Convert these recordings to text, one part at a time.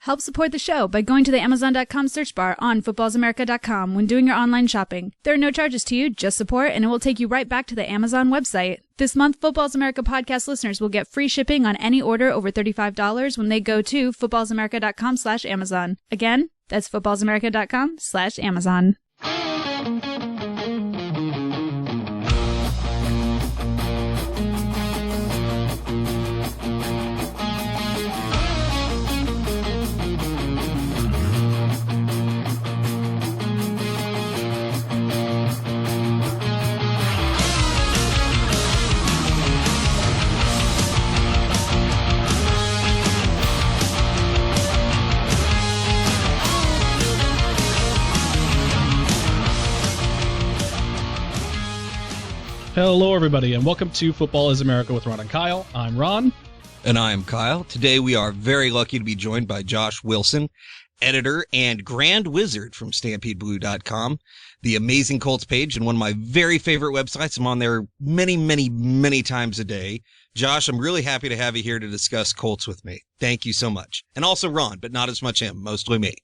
Help support the show by going to the Amazon.com search bar on footballsamerica.com when doing your online shopping. There are no charges to you, just support, and it will take you right back to the Amazon website. This month, Footballs America podcast listeners will get free shipping on any order over $35 when they go to footballsamerica.com/Amazon. Again, that's footballsamerica.com/Amazon. Hello, everybody, and welcome to Football is America with Ron and Kyle. I'm Ron. And I'm Kyle. Today we are very lucky to be joined by Josh Wilson, editor and grand wizard from StampedeBlue.com, the amazing Colts page, and one of my very favorite websites. I'm on there many times a day. Josh, I'm really happy to have you here to discuss Colts with me. Thank you so much. And also Ron, but not as much him, mostly me.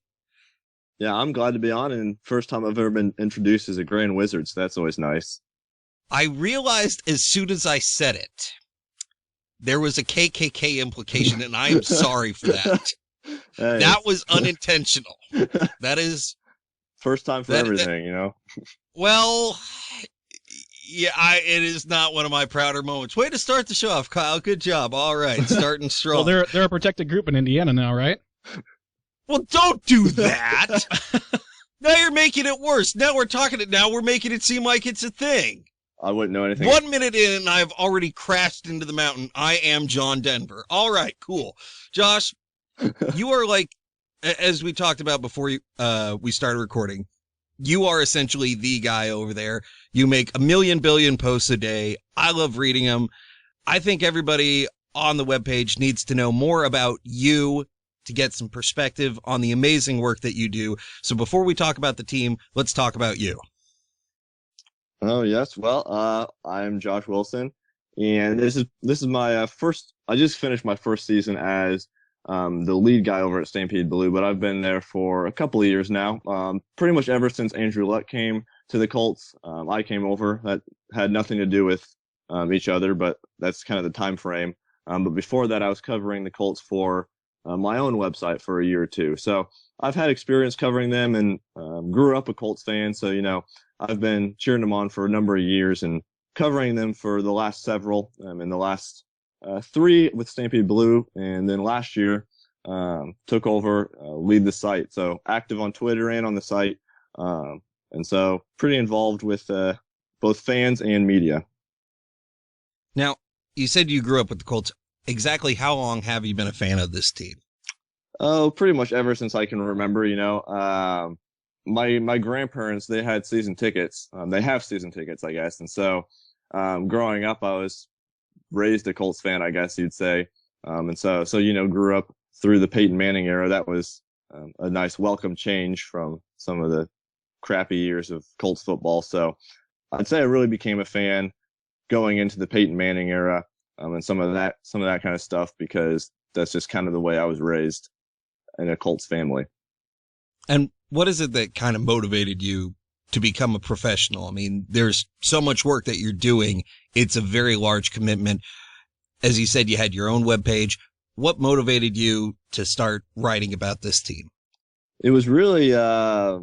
Yeah, I'm glad to be on, and first time I've ever been introduced as a grand wizard, so that's always nice. I realized as soon as I said it, there was a KKK implication, and I am sorry for that. Hey. That was unintentional. That is... First time for everything, you know? Well, yeah, it is not one of my prouder moments. Way to start the show off, Kyle. Good job. All right, starting strong. Well, they're a protected group in Indiana now, right? Well, don't do that. Now you're making it worse. Now we're making it seem like it's a thing. I wouldn't know anything. 1 minute in, and I've already crashed into the mountain. I am John Denver. All right, cool. Josh, you are like, as we talked about before we started recording, you are essentially the guy over there. You make a million billion posts a day. I love reading them. I think everybody on the webpage needs to know more about you to get some perspective on the amazing work that you do. So before we talk about the team, let's talk about you. Oh, yes. Well, I'm Josh Wilson, and this is my first. I just finished my first season as the lead guy over at Stampede Blue, but I've been there for a couple of years now. Pretty much ever since Andrew Luck came to the Colts, I came over. That had nothing to do with each other, but that's kind of the time frame. But before that, I was covering the Colts for my own website for a year or two. So I've had experience covering them and grew up a Colts fan. So, you know, I've been cheering them on for a number of years and covering them for the last several, in the last 3 with Stampede Blue. And then last year, took over, lead the site. So active on Twitter and on the site. And so pretty involved with both fans and media. Now, you said you grew up with the Colts. Exactly how long have you been a fan of this team? Oh, pretty much ever since I can remember, you know. My grandparents, they had season tickets. They have season tickets, I guess. And so growing up, I was raised a Colts fan, I guess you'd say. And so, you know, grew up through the Peyton Manning era. That was a nice welcome change from some of the crappy years of Colts football. So I'd say I really became a fan going into the Peyton Manning era and some of that kind of stuff, because that's just kind of the way I was raised in a Colts family. And what is it that kind of motivated you to become a professional? I mean, there's so much work that you're doing. It's a very large commitment. As you said, you had your own webpage. What motivated you to start writing about this team? It was really, I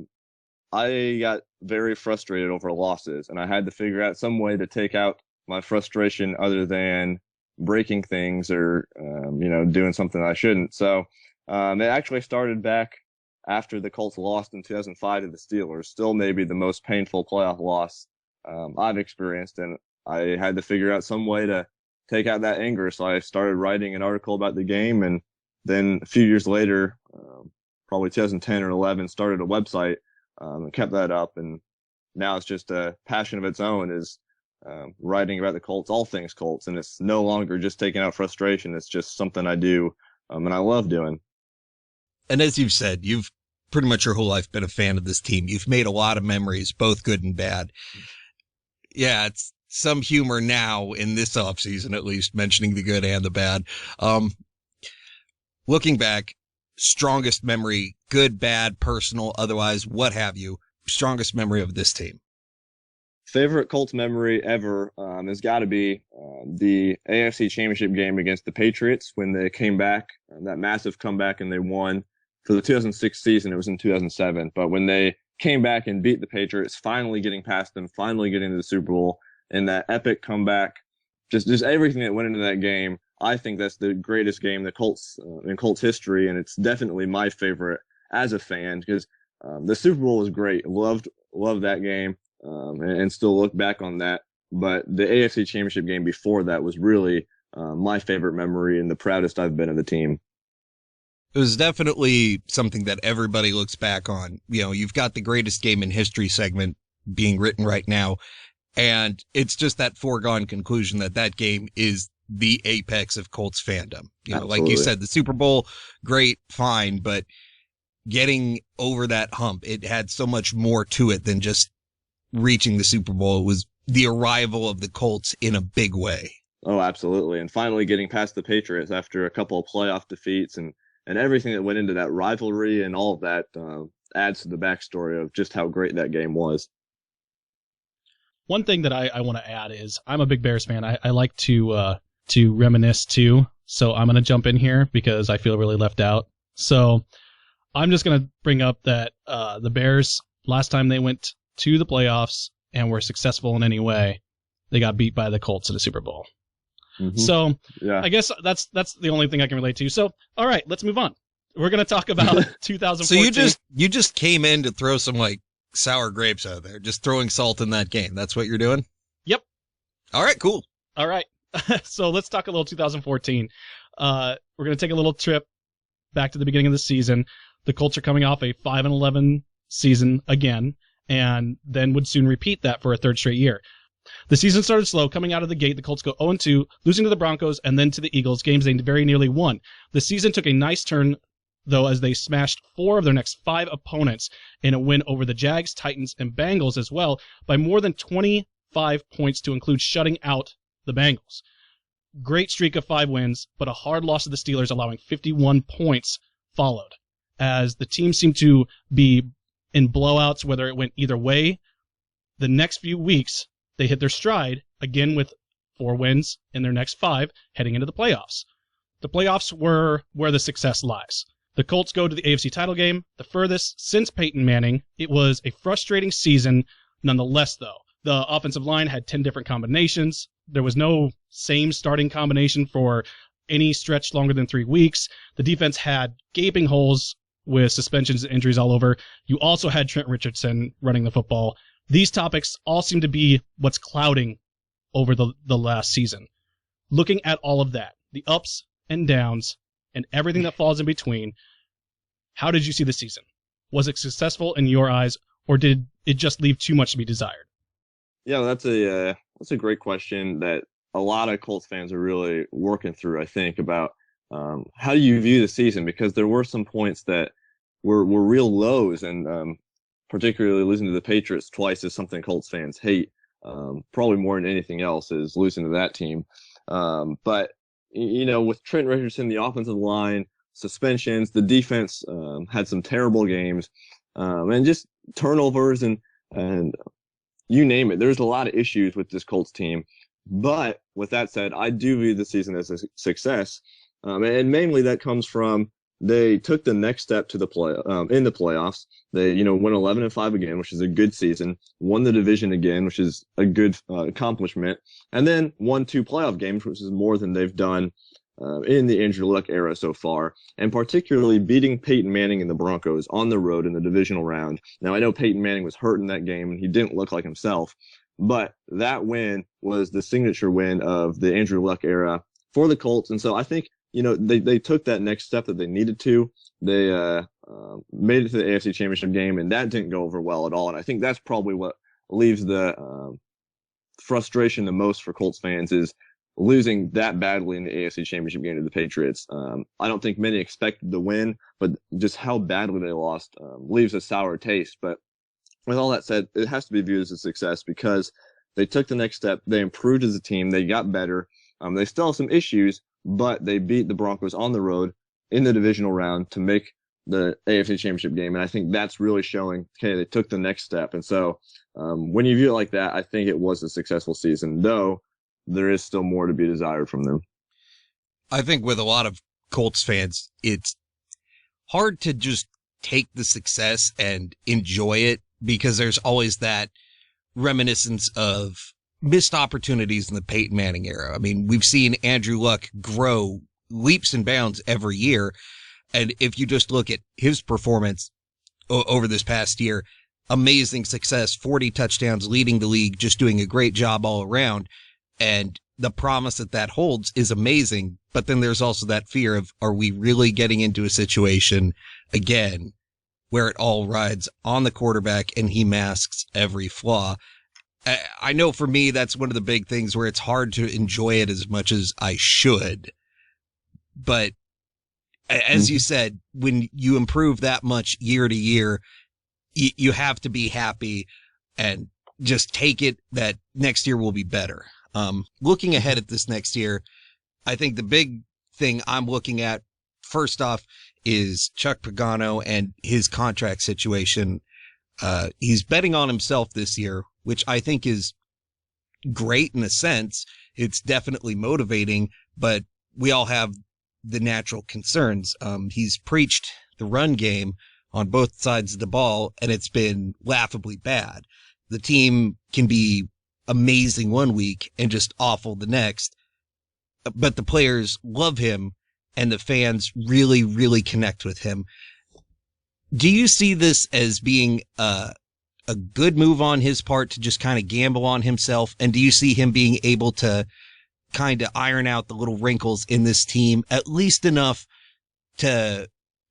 got very frustrated over losses, and I had to figure out some way to take out my frustration other than breaking things or, you know, doing something I shouldn't. So it actually started back after the Colts lost in 2005 to the Steelers, still maybe the most painful playoff loss I've experienced. And I had to figure out some way to take out that anger. So I started writing an article about the game. And then a few years later, probably 2010 or 11, started a website and kept that up. And now it's just a passion of its own, is writing about the Colts, all things Colts. And it's no longer just taking out frustration. It's just something I do and I love doing. And as you've said, you've pretty much your whole life been a fan of this team. You've made a lot of memories, both good and bad. Yeah, it's some humor now in this offseason, at least, mentioning the good and the bad. Looking back, strongest memory, good, bad, personal, otherwise, what have you, strongest memory of this team? Favorite Colts memory ever has got to be the AFC Championship game against the Patriots when they came back, that massive comeback, and they won. For the 2006 season, it was in 2007. But when they came back and beat the Patriots, finally getting past them, finally getting to the Super Bowl, and that epic comeback, just everything that went into that game, I think that's the greatest game in Colts history, and it's definitely my favorite as a fan because the Super Bowl was great. Loved that game. And still look back on that. But the AFC Championship game before that was really my favorite memory and the proudest I've been of the team. It was definitely something that everybody looks back on. You know, you've got the greatest game in history segment being written right now, and it's just that foregone conclusion that game is the apex of Colts fandom. You know, like you said, the Super Bowl, great, fine, but getting over that hump, it had so much more to it than just reaching the Super Bowl. It was the arrival of the Colts in a big way. Oh, absolutely. And finally getting past the Patriots after a couple of playoff defeats and everything that went into that rivalry and all of that adds to the backstory of just how great that game was. One thing that I want to add is I'm a big Bears fan. I like to reminisce too. So I'm going to jump in here because I feel really left out. So I'm just going to bring up that the Bears, last time they went to the playoffs and were successful in any way, they got beat by the Colts in the Super Bowl. Mm-hmm. So yeah. I guess that's the only thing I can relate to. So, all right, let's move on. We're going to talk about 2014. So you just came in to throw some like sour grapes out there, just throwing salt in that game. That's what you're doing? Yep. All right, cool. All right. So let's talk a little 2014. We're going to take a little trip back to the beginning of the season. The Colts are coming off a 5-11 season again, and then would soon repeat that for a third straight year. The season started slow. Coming out of the gate, the Colts go 0-2, losing to the Broncos and then to the Eagles, games they very nearly won. The season took a nice turn, though, as they smashed 4 of their next 5 opponents in a win over the Jags, Titans, and Bengals as well, by more than 25 points to include shutting out the Bengals. Great streak of 5 wins, but a hard loss to the Steelers, allowing 51 points followed, as the team seemed to be in blowouts, whether it went either way. The next few weeks, they hit their stride, again with 4 wins in their next 5, heading into the playoffs. The playoffs were where the success lies. The Colts go to the AFC title game, the furthest since Peyton Manning. It was a frustrating season nonetheless, though. The offensive line had 10 different combinations. There was no same starting combination for any stretch longer than 3 weeks. The defense had gaping holes with suspensions and injuries all over. You also had Trent Richardson running the football. These topics all seem to be what's clouding over the last season. Looking at all of that, the ups and downs and everything that falls in between, how did you see the season? Was it successful in your eyes, or did it just leave too much to be desired? Yeah, that's a great question that a lot of Colts fans are really working through, I think, about how do you view the season, because there were some points that were real lows, and particularly losing to the Patriots twice is something Colts fans hate, probably more than anything else, is losing to that team. But, you know, with Trent Richardson, the offensive line, suspensions, the defense had some terrible games, and just turnovers and you name it. There's a lot of issues with this Colts team. But with that said, I do view the season as a success. And mainly that comes from they took the next step to the in the playoffs. They, went 11-5 again, which is a good season, won the division again, which is a good accomplishment, and then won 2 playoff games, which is more than they've done in the Andrew Luck era so far, and particularly beating Peyton Manning and the Broncos on the road in the divisional round. Now, I know Peyton Manning was hurt in that game, and he didn't look like himself, but that win was the signature win of the Andrew Luck era for the Colts, and so I think they took that next step that they needed to. They made it to the AFC Championship game, and that didn't go over well at all. And I think that's probably what leaves the frustration the most for Colts fans, is losing that badly in the AFC Championship game to the Patriots. I don't think many expected the win, but just how badly they lost leaves a sour taste. But with all that said, it has to be viewed as a success because they took the next step. They improved as a team. They got better. They still have some issues, but they beat the Broncos on the road. in the divisional round to make the AFC Championship game. And I think that's really showing, okay, they took the next step. And so when you view it like that, I think it was a successful season, though there is still more to be desired from them. I think with a lot of Colts fans, it's hard to just take the success and enjoy it because there's always that reminiscence of missed opportunities in the Peyton Manning era. I mean, we've seen Andrew Luck grow leaps and bounds every year. And if you just look at his performance over this past year, amazing success, 40 touchdowns, leading the league, just doing a great job all around. And the promise that holds is amazing. But then there's also that fear of, are we really getting into a situation again where it all rides on the quarterback and he masks every flaw? I know for me, that's one of the big things where it's hard to enjoy it as much as I should. But as you said, when you improve that much year to year, you have to be happy and just take it that next year will be better. Looking ahead at this next year, I think the big thing I'm looking at first off is Chuck Pagano and his contract situation. He's betting on himself this year, which I think is great in a sense. It's definitely motivating, but we all have the natural concerns. He's preached the run game on both sides of the ball, and it's been laughably bad. The team can be amazing one week and just awful the next, but the players love him and the fans really, really connect with him. Do you see this as being a good move on his part to just kind of gamble on himself? And do you see him being able to kind of iron out the little wrinkles in this team, at least enough to,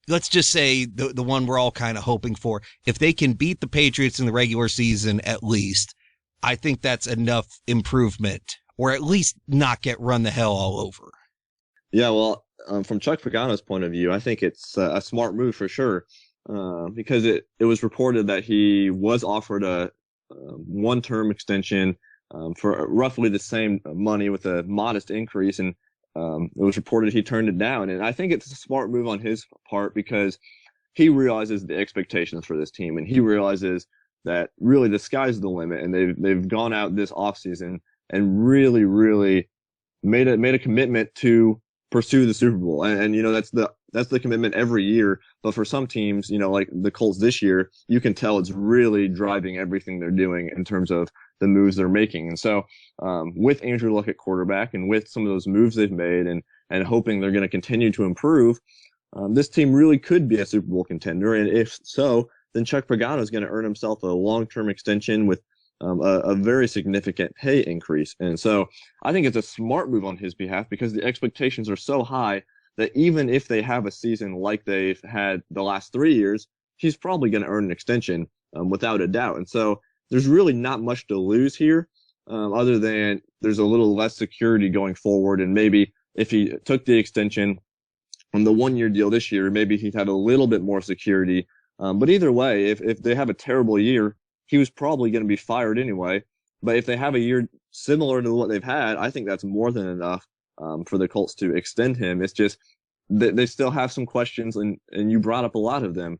let's just say the one we're all kind of hoping for, if they can beat the Patriots in the regular season, at least, I think that's enough improvement, or at least not get run the hell all over. Yeah, well, from Chuck Pagano's point of view, I think it's a smart move for sure, because it was reported that he was offered a one-term extension for roughly the same money with a modest increase, and it was reported he turned it down. And I think it's a smart move on his part because he realizes the expectations for this team, and he realizes that really the sky's the limit, and they've gone out this offseason and really, really made a commitment to pursue the Super Bowl. And you know, that's the commitment every year. But for some teams, you know, like the Colts this year, you can tell it's really driving everything they're doing in terms of the moves they're making. And so, with Andrew Luck at quarterback and with some of those moves they've made and hoping they're going to continue to improve, this team really could be a Super Bowl contender. And if so, then Chuck Pagano is going to earn himself a long-term extension with a very significant pay increase. And so I think it's a smart move on his behalf because the expectations are so high that even if they have a season like they've had the last 3 years, he's probably going to earn an extension without a doubt. And so there's really not much to lose here other than there's a little less security going forward. And maybe if he took the extension on the 1-year deal this year, maybe he'd had a little bit more security. But either way, if they have a terrible year, he was probably going to be fired anyway. But if they have a year similar to what they've had, I think that's more than enough for the Colts to extend him. It's just they still have some questions, and you brought up a lot of them,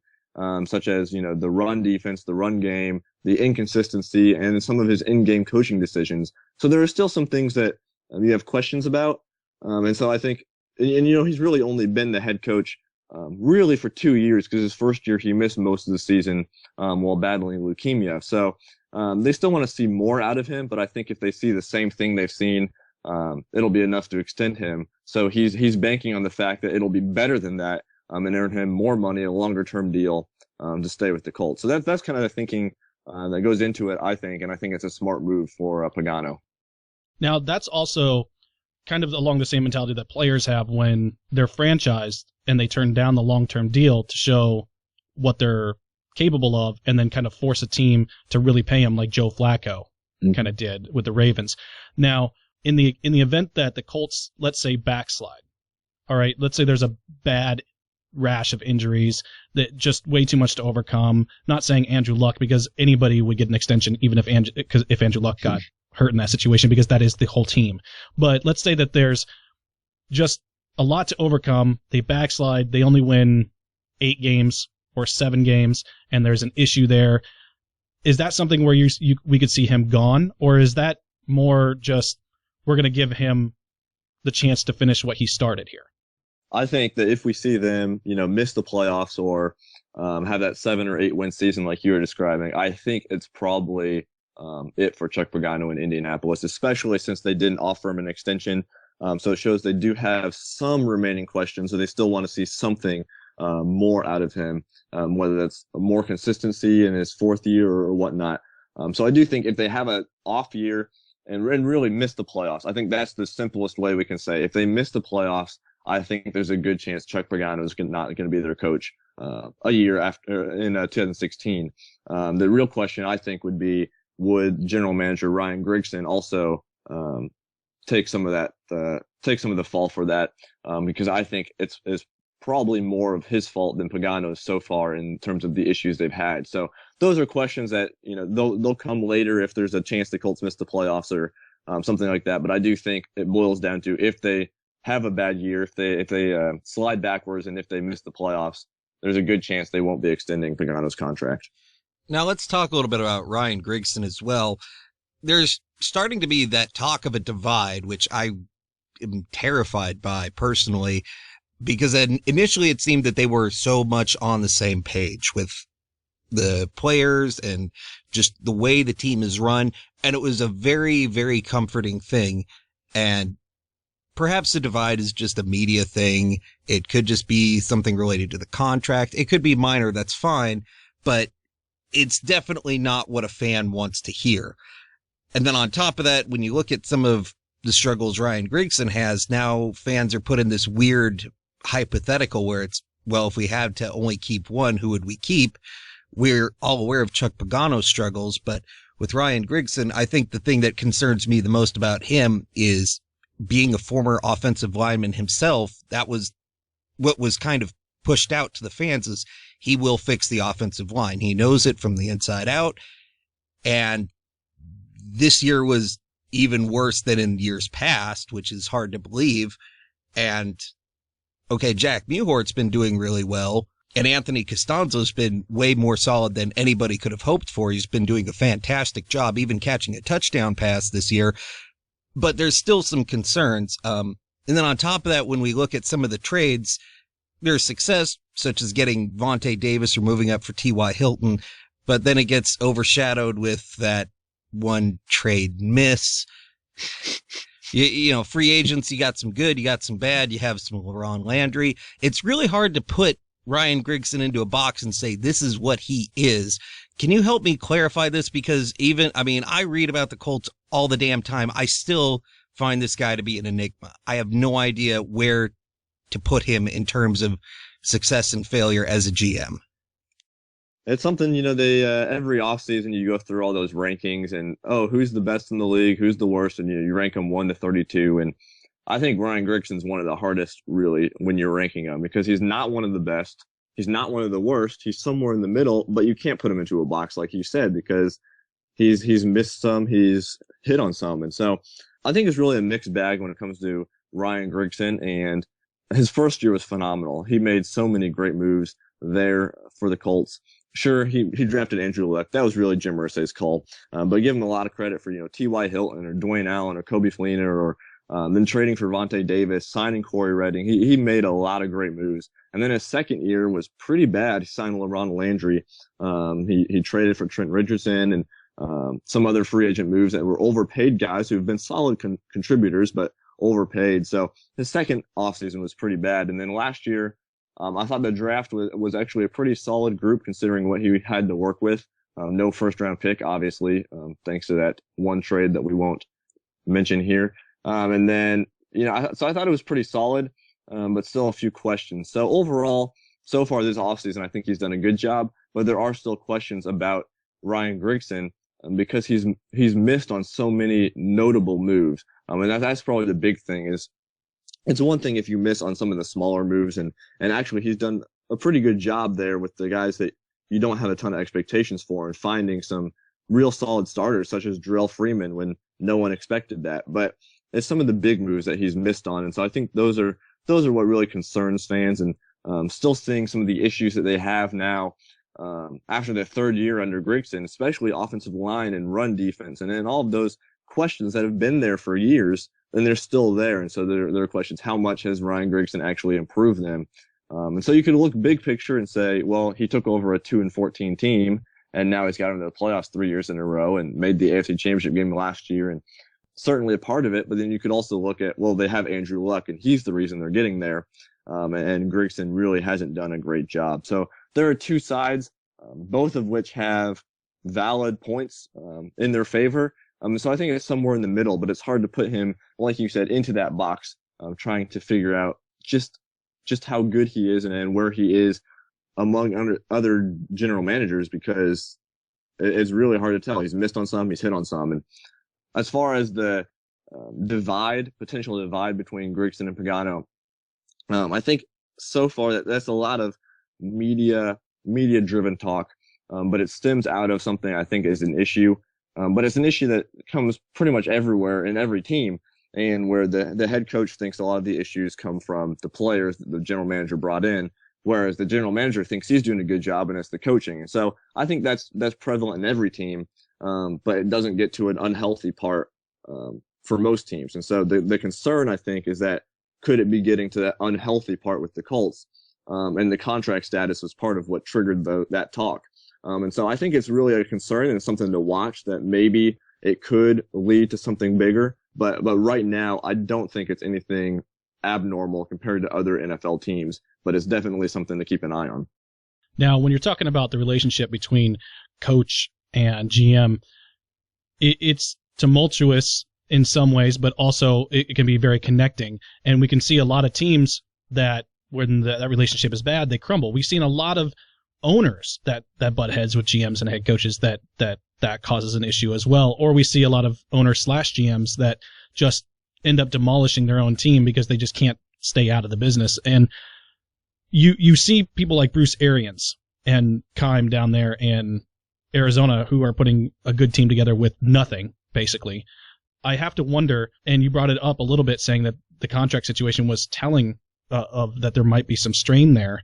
such as, you know, the run defense, the run game, the inconsistency, and some of his in-game coaching decisions. So there are still some things that you have questions about. And so I think, and you know, he's really only been the head coach really for 2 years, because his first year he missed most of the season while battling leukemia. So they still want to see more out of him, but I think if they see the same thing they've seen, it'll be enough to extend him. So he's banking on the fact that it'll be better than that and earn him more money, a longer term deal to stay with the Colts. So that's kind of the thinking that goes into it, I think, and I think it's a smart move for Pagano. Now, that's also kind of along the same mentality that players have when they're franchised and they turn down the long-term deal to show what they're capable of and then kind of force a team to really pay them, like Joe Flacco kind of did with the Ravens. Now, in the event that the Colts, let's say, backslide, all right, let's say there's a bad rash of injuries that just way too much to overcome. Not saying Andrew Luck, because anybody would get an extension even if Andrew Luck got hurt in that situation, because that is the whole team. But let's say that there's just a lot to overcome. They backslide. They only win 8 games or 7 games, and there's an issue there. Is that something where we could see him gone, or is that more just we're going to give him the chance to finish what he started here? I think that if we see them, miss the playoffs or have that 7 or 8 win season like you were describing, I think it's probably it for Chuck Pagano in Indianapolis, especially since they didn't offer him an extension. So it shows they do have some remaining questions, so they still want to see something more out of him, whether that's more consistency in his 4th year or whatnot. So I do think if they have an off year and really miss the playoffs, I think that's the simplest way we can say. If they miss the playoffs, I think there's a good chance Chuck Pagano is not going to be their coach a year after in 2016. The real question I think would be, would general manager Ryan Grigson also take some of the fall for that? Because I think it's probably more of his fault than Pagano's so far in terms of the issues they've had. So those are questions that they'll come later if there's a chance the Colts miss the playoffs or something like that. But I do think it boils down to, if they have a bad year, if they slide backwards, and if they miss the playoffs, there's a good chance they won't be extending Pagano's contract. Now let's talk a little bit about Ryan Grigson as well. There's starting to be that talk of a divide, which I am terrified by personally, because initially it seemed that they were so much on the same page with the players and just the way the team is run. And it was a very, very comforting thing. And perhaps the divide is just a media thing. It could just be something related to the contract. It could be minor. That's fine. But it's definitely not what a fan wants to hear. And then on top of that, when you look at some of the struggles Ryan Grigson has, now fans are put in this weird hypothetical where it's, well, if we had to only keep one, who would we keep? We're all aware of Chuck Pagano's struggles, but with Ryan Grigson, I think the thing that concerns me the most about him is being a former offensive lineman himself. That was what was kind of pushed out to the fans, is he will fix the offensive line. He knows it from the inside out. And this year was even worse than in years past, which is hard to believe. And okay, Jack Mewhort's been doing really well, and Anthony Costanzo's been way more solid than anybody could have hoped for. He's been doing a fantastic job, even catching a touchdown pass this year. But there's still some concerns. And then on top of that, when we look at some of the trades, there's success, such as getting Vontae Davis or moving up for T.Y. Hilton, but then it gets overshadowed with that one trade miss. Free agents, you got some good, you got some bad, you have some LaRon Landry. It's really hard to put Ryan Grigson into a box and say, this is what he is. Can you help me clarify this? Because I read about the Colts all the damn time. I still find this guy to be an enigma. I have no idea where to put him in terms of success and failure as a GM. It's something, they every offseason you go through all those rankings and, who's the best in the league, who's the worst, and you rank them 1 to 32. And I think Ryan Grigson's one of the hardest, really, when you're ranking him, because he's not one of the best. He's not one of the worst. He's somewhere in the middle, but you can't put him into a box, like you said, because he's missed some, he's hit on some. And so I think it's really a mixed bag when it comes to Ryan Grigson. And his first year was phenomenal. He made so many great moves there for the Colts. Sure, he drafted Andrew Luck. That was really Jim Irsay's call. But give him a lot of credit for, T.Y. Hilton or Dwayne Allen or Kobe Fleener, or then trading for Vontae Davis, signing Corey Redding. He made a lot of great moves. And then his second year was pretty bad. He signed LaRon Landry. He traded for Trent Richardson and some other free agent moves that were overpaid guys who've been solid contributors, but overpaid. So his second offseason was pretty bad. And then last year, I thought the draft was actually a pretty solid group considering what he had to work with. No first round pick, obviously, thanks to that one trade that we won't mention here. And then, so I thought it was pretty solid, but still a few questions. So overall, so far this offseason, I think he's done a good job, but there are still questions about Ryan Grigson because he's missed on so many notable moves. And that's probably the big thing is, it's one thing if you miss on some of the smaller moves, and actually he's done a pretty good job there with the guys that you don't have a ton of expectations for, and finding some real solid starters such as Darrell Freeman when no one expected that. But it's some of the big moves that he's missed on. And so I think those are those are what really concerns fans. And still seeing some of the issues that they have now after their third year under Grigson, especially offensive line and run defense, and then all of those questions that have been there for years, and they're still there. And so there are questions: how much has Ryan Grigson actually improved them? And so you could look big picture and say, well, he took over a 2-14 team, and now he's got them to the playoffs 3 years in a row and made the AFC Championship game last year, and certainly a part of it. But then you could also look at, well, they have Andrew Luck, and he's the reason they're getting there. And Grigson really hasn't done a great job. So there are two sides, both of which have valid points in their favor. So I think it's somewhere in the middle, but it's hard to put him, like you said, into that box, trying to figure out just how good he is and where he is among other general managers, because it's really hard to tell. He's missed on some, he's hit on some. And as far as the potential divide between Grigson and Pagano, I think so far that's a lot of media-driven talk, but it stems out of something I think is an issue. But it's an issue that comes pretty much everywhere in every team, and where the head coach thinks a lot of the issues come from the players that the general manager brought in, whereas the general manager thinks he's doing a good job and it's the coaching. And so I think that's prevalent in every team, but it doesn't get to an unhealthy part for most teams. And so the concern, I think, is that could it be getting to that unhealthy part with the Colts? And the contract status was part of what triggered that talk. And so I think it's really a concern and something to watch, that maybe it could lead to something bigger. But right now, I don't think it's anything abnormal compared to other NFL teams, but it's definitely something to keep an eye on. Now, when you're talking about the relationship between coach and GM, it's tumultuous in some ways, but also it can be very connecting. And we can see a lot of teams that when that relationship is bad, they crumble. We've seen a lot of owners that butt heads with GMs and head coaches that causes an issue as well. Or we see a lot of owners / GMs that just end up demolishing their own team because they just can't stay out of the business. And you see people like Bruce Arians and Keim down there in Arizona who are putting a good team together with nothing, basically. I have to wonder, and you brought it up a little bit, saying that the contract situation was telling of that there might be some strain there.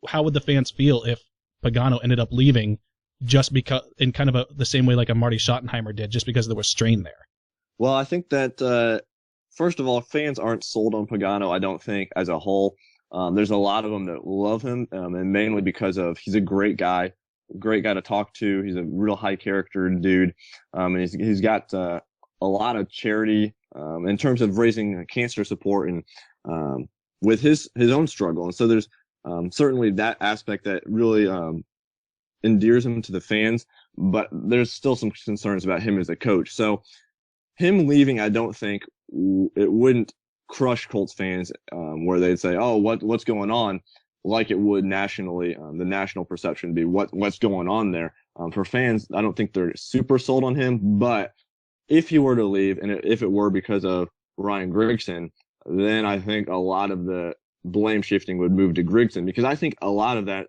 How would the fans feel if Pagano ended up leaving just because, in kind of the same way like a Marty Schottenheimer did, just because there was strain there? Well, I think that, first of all, fans aren't sold on Pagano, I don't think, as a whole. There's a lot of them that love him, and mainly because of he's a great guy to talk to. He's a real high character dude. And he's got a lot of charity in terms of raising cancer support and with his own struggle. And so there's certainly that aspect that really endears him to the fans, but there's still some concerns about him as a coach. So him leaving, I don't think it wouldn't crush Colts fans where they'd say, oh, what's going on, like it would nationally. The national perception would be what's going on there. For fans, I don't think they're super sold on him, but if he were to leave, and if it were because of Ryan Grigson, then I think a lot of the blame shifting would move to Grigson, because I think a lot of that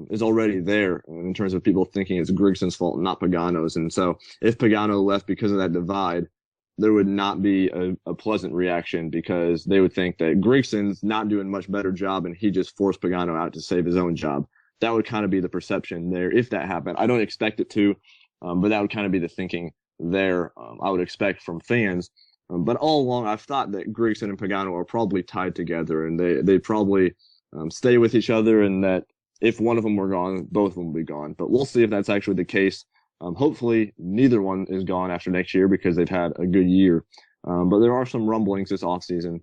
is already there in terms of people thinking it's Grigson's fault, not Pagano's. And so if Pagano left because of that divide, there would not be a pleasant reaction, because they would think that Grigson's not doing much better job and he just forced Pagano out to save his own job. That would kind of be the perception there if that happened. I don't expect it to, but that would kind of be the thinking there. I would expect from fans. But all along, I've thought that Grigson and Pagano are probably tied together, and they probably stay with each other, and that if one of them were gone, both of them will be gone. But we'll see if that's actually the case. Hopefully, neither one is gone after next year, because they've had a good year. But there are some rumblings this offseason,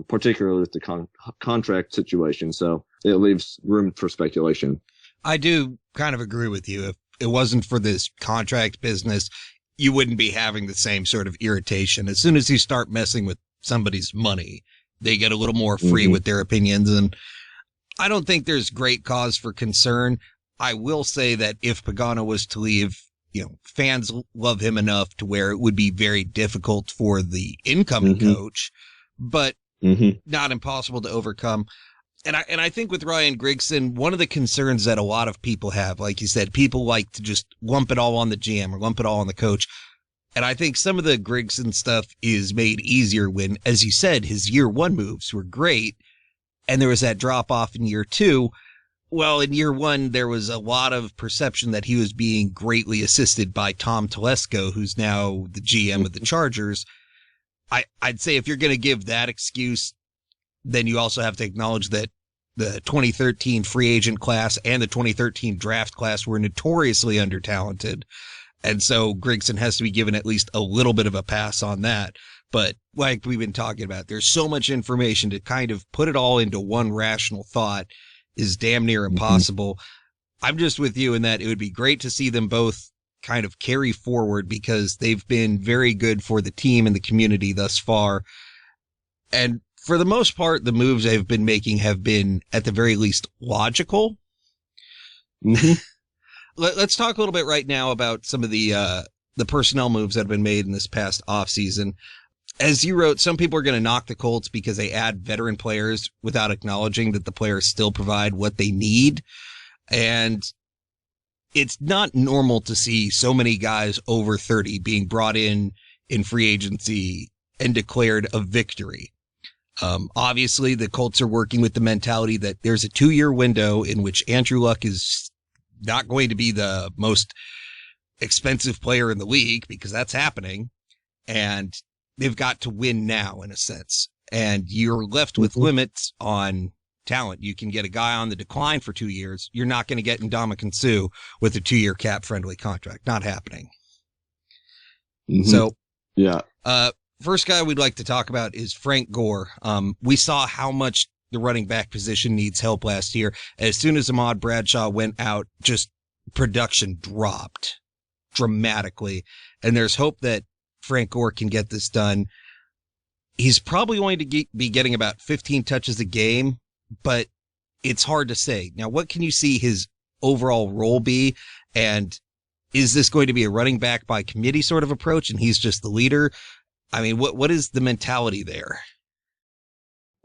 particularly with the contract situation. So it leaves room for speculation. I do kind of agree with you. If it wasn't for this contract business, you wouldn't be having the same sort of irritation. As soon as you start messing with somebody's money, they get a little more free with their opinions. And I don't think there's great cause for concern. I will say that if Pagano was to leave, fans love him enough to where it would be very difficult for the incoming coach, but not impossible to overcome. And I think with Ryan Grigson, one of the concerns that a lot of people have, like you said, people like to just lump it all on the GM or lump it all on the coach. And I think some of the Grigson stuff is made easier when, as you said, his year 1 moves were great. And there was that drop off in year 2. Well, in year 1, there was a lot of perception that he was being greatly assisted by Tom Telesco, who's now the GM of the Chargers. I'd say if you're going to give that excuse, then you also have to acknowledge that the 2013 free agent class and the 2013 draft class were notoriously under-talented. And so Grigson has to be given at least a little bit of a pass on that. But like we've been talking about, there's so much information to kind of put it all into one rational thought is damn near impossible. I'm just with you in that it would be great to see them both kind of carry forward because they've been very good for the team and the community thus far. And for the most part, the moves they've been making have been at the very least logical. Let's talk a little bit right now about some of the personnel moves that have been made in this past offseason. As you wrote, some people are going to knock the Colts because they add veteran players without acknowledging that the players still provide what they need. And it's not normal to see so many guys over 30 being brought in free agency and declared a victory. Obviously, the Colts are working with the mentality that there's a 2-year window in which Andrew Luck is not going to be the most expensive player in the league because that's happening. And they've got to win now in a sense. And you're left with limits on talent. You can get a guy on the decline for 2 years. You're not going to get Ndamukong Suh with a 2-year cap friendly contract. Not happening. So, yeah. First guy we'd like to talk about is Frank Gore. We saw how much the running back position needs help last year. As soon as Ahmad Bradshaw went out, just production dropped dramatically. And there's hope that Frank Gore can get this done. He's probably going to be getting about 15 touches a game, but it's hard to say. Now, what can you see his overall role be? And is this going to be a running back by committee sort of approach and he's just the leader? I mean, what is the mentality there?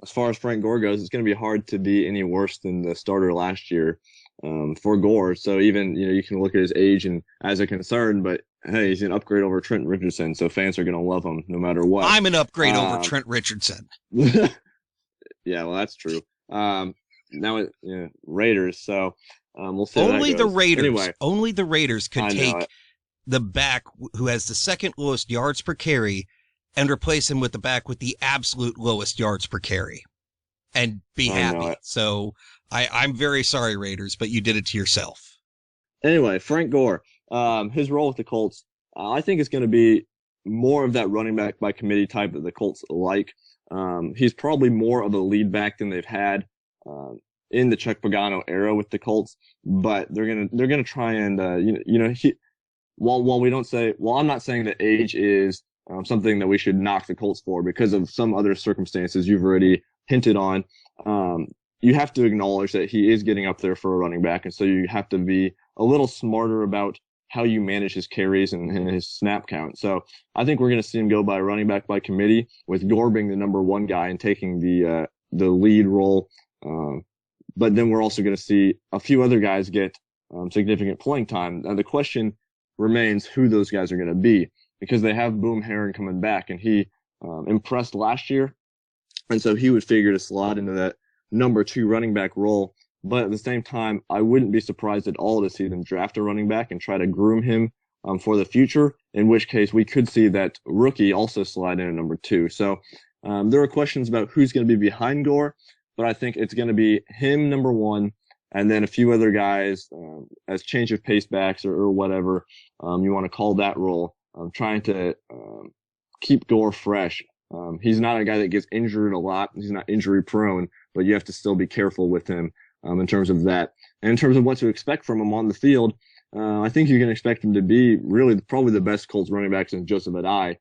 As far as Frank Gore goes, it's going to be hard to be any worse than the starter last year for Gore. So even, you can look at his age and as a concern, but hey, he's an upgrade over Trent Richardson. So fans are going to love him no matter what. I'm an upgrade over Trent Richardson. Yeah, well, that's true. Now, Raiders. So we'll see. Only the Raiders. Anyway, only the Raiders could take the back who has the second lowest yards per carry and replace him with the back with the absolute lowest yards per carry and be happy. So I'm very sorry, Raiders, but you did it to yourself. Anyway, Frank Gore, his role with the Colts, I think it's going to be more of that running back by committee type that the Colts like. He's probably more of a lead back than they've had in the Chuck Pagano era with the Colts, but they're gonna try and while I'm not saying that age is something that we should knock the Colts for because of some other circumstances you've already hinted on. You have to acknowledge that he is getting up there for a running back, and so you have to be a little smarter about how you manage his carries and his snap count. So I think we're going to see him go by running back by committee, with Gore being the number one guy and taking the lead role. But then we're also going to see a few other guys get significant playing time. And the question remains who those guys are going to be, because they have Boom Herron coming back, and he impressed last year. And so he would figure to slot into that number 2 running back role. But at the same time, I wouldn't be surprised at all to see them draft a running back and try to groom him for the future, in which case we could see that rookie also slide in at number 2. So there are questions about who's going to be behind Gore, but I think it's going to be him, number 1, and then a few other guys as change of pace backs or whatever you want to call that role, trying to keep Gore fresh. He's not a guy that gets injured a lot. He's not injury prone, but you have to still be careful with him in terms of that. And in terms of what to expect from him on the field, I think you can expect him to be really probably the best Colts running back since Joseph Adai,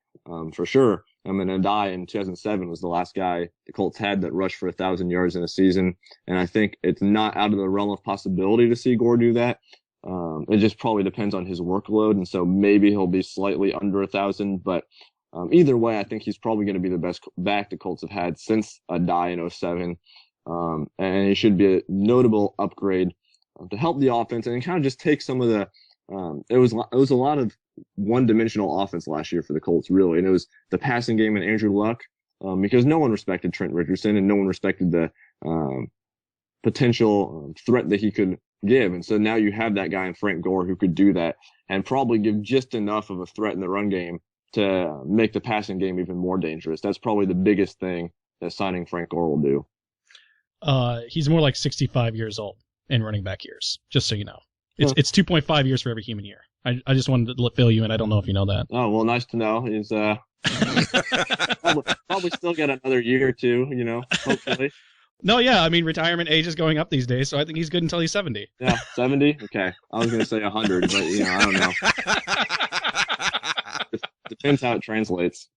for sure. I mean, Adai in 2007 was the last guy the Colts had that rushed for 1,000 yards in a season. And I think it's not out of the realm of possibility to see Gore do that. It just probably depends on his workload. And so maybe he'll be slightly under 1,000, but either way, I think he's probably going to be the best back the Colts have had since Adai in 2007. And he should be a notable upgrade to help the offense and kind of just take some of the, it was a lot of one-dimensional offense last year for the Colts, really. And it was the passing game and Andrew Luck, because no one respected Trent Richardson and no one respected the potential threat that he could give. And so now you have that guy in Frank Gore who could do that and probably give just enough of a threat in the run game to make the passing game even more dangerous. That's probably the biggest thing that signing Frank Gore will do. He's more like 65 years old in running back years, just so you know. It's 2.5 years for every human year. I just wanted to fill you in. I don't know if you know that. Oh, well, nice to know. He's probably still got another year or two, hopefully. No, yeah, I mean, retirement age is going up these days, so I think he's good until he's 70. Yeah, 70? Okay. I was going to say 100, but, I don't know. Depends how it translates.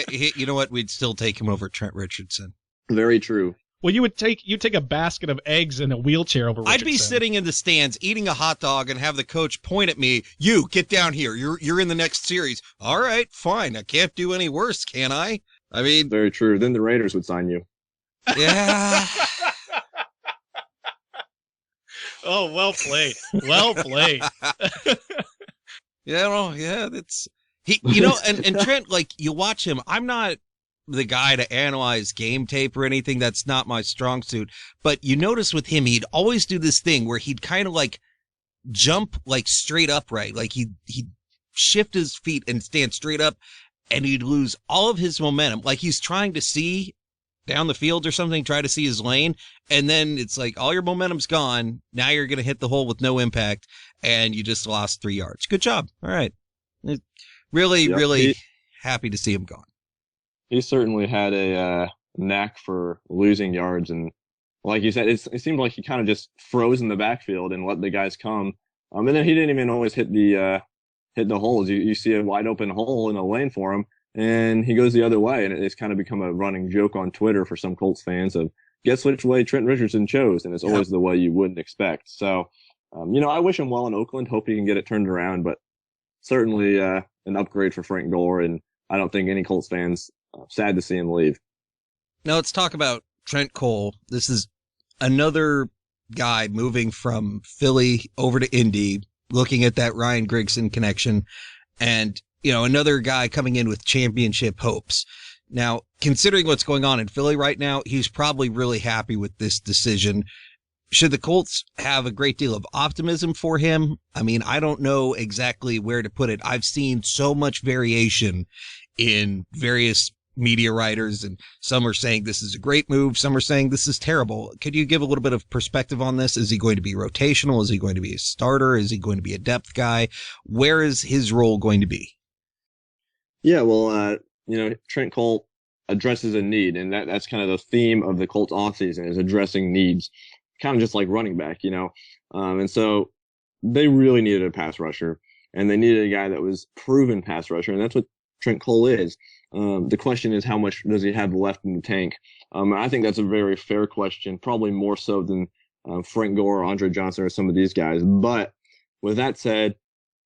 You know what? We'd still take him over Trent Richardson. Very true. Well, you'd take a basket of eggs and a wheelchair over Richardson. I'd be sitting in the stands eating a hot dog and have the coach point at me. You, get down here. You're in the next series. All right, fine. I can't do any worse, can I? I mean... Very true. Then the Raiders would sign you. Yeah. Oh, well played. Well played. Yeah, that's... and Trent, like, you watch him. I'm not the guy to analyze game tape or anything. That's not my strong suit. But you notice with him, he'd always do this thing where he'd kind of like jump like straight upright. Like he'd shift his feet and stand straight up and he'd lose all of his momentum. Like he's trying to see down the field or something, try to see his lane. And then it's like all your momentum's gone. Now you're going to hit the hole with no impact and you just lost 3 yards. Good job. All right. Really happy to see him gone. He certainly had a knack for losing yards, and like you said, it seemed like he kind of just froze in the backfield and let the guys come. And then he didn't even always hit the holes. You see a wide open hole in a lane for him, and he goes the other way, and it's kind of become a running joke on Twitter for some Colts fans of guess which way Trent Richardson chose, and it's always the way you wouldn't expect. So, I wish him well in Oakland. Hope he can get it turned around, but certainly an upgrade for Frank Gore, and I don't think any Colts fans sad to see him leave. Now let's talk about Trent Cole. This is another guy moving from Philly over to Indy, looking at that Ryan Grigson connection, and another guy coming in with championship hopes. Now, considering what's going on in Philly right now, he's probably really happy with this decision. Should the Colts have a great deal of optimism for him? I mean, I don't know exactly where to put it. I've seen so much variation in various media writers, and some are saying this is a great move. Some are saying this is terrible. Could you give a little bit of perspective on this? Is he going to be rotational? Is he going to be a starter? Is he going to be a depth guy? Where is his role going to be? Yeah, well, Trent Cole addresses a need, and that's kind of the theme of the Colts offseason is addressing needs, kind of just like running back, and so they really needed a pass rusher, and they needed a guy that was proven pass rusher, and that's what Trent Cole is. The question is, how much does he have left in the tank? I think that's a very fair question, probably more so than Frank Gore or Andre Johnson or some of these guys. But with that said,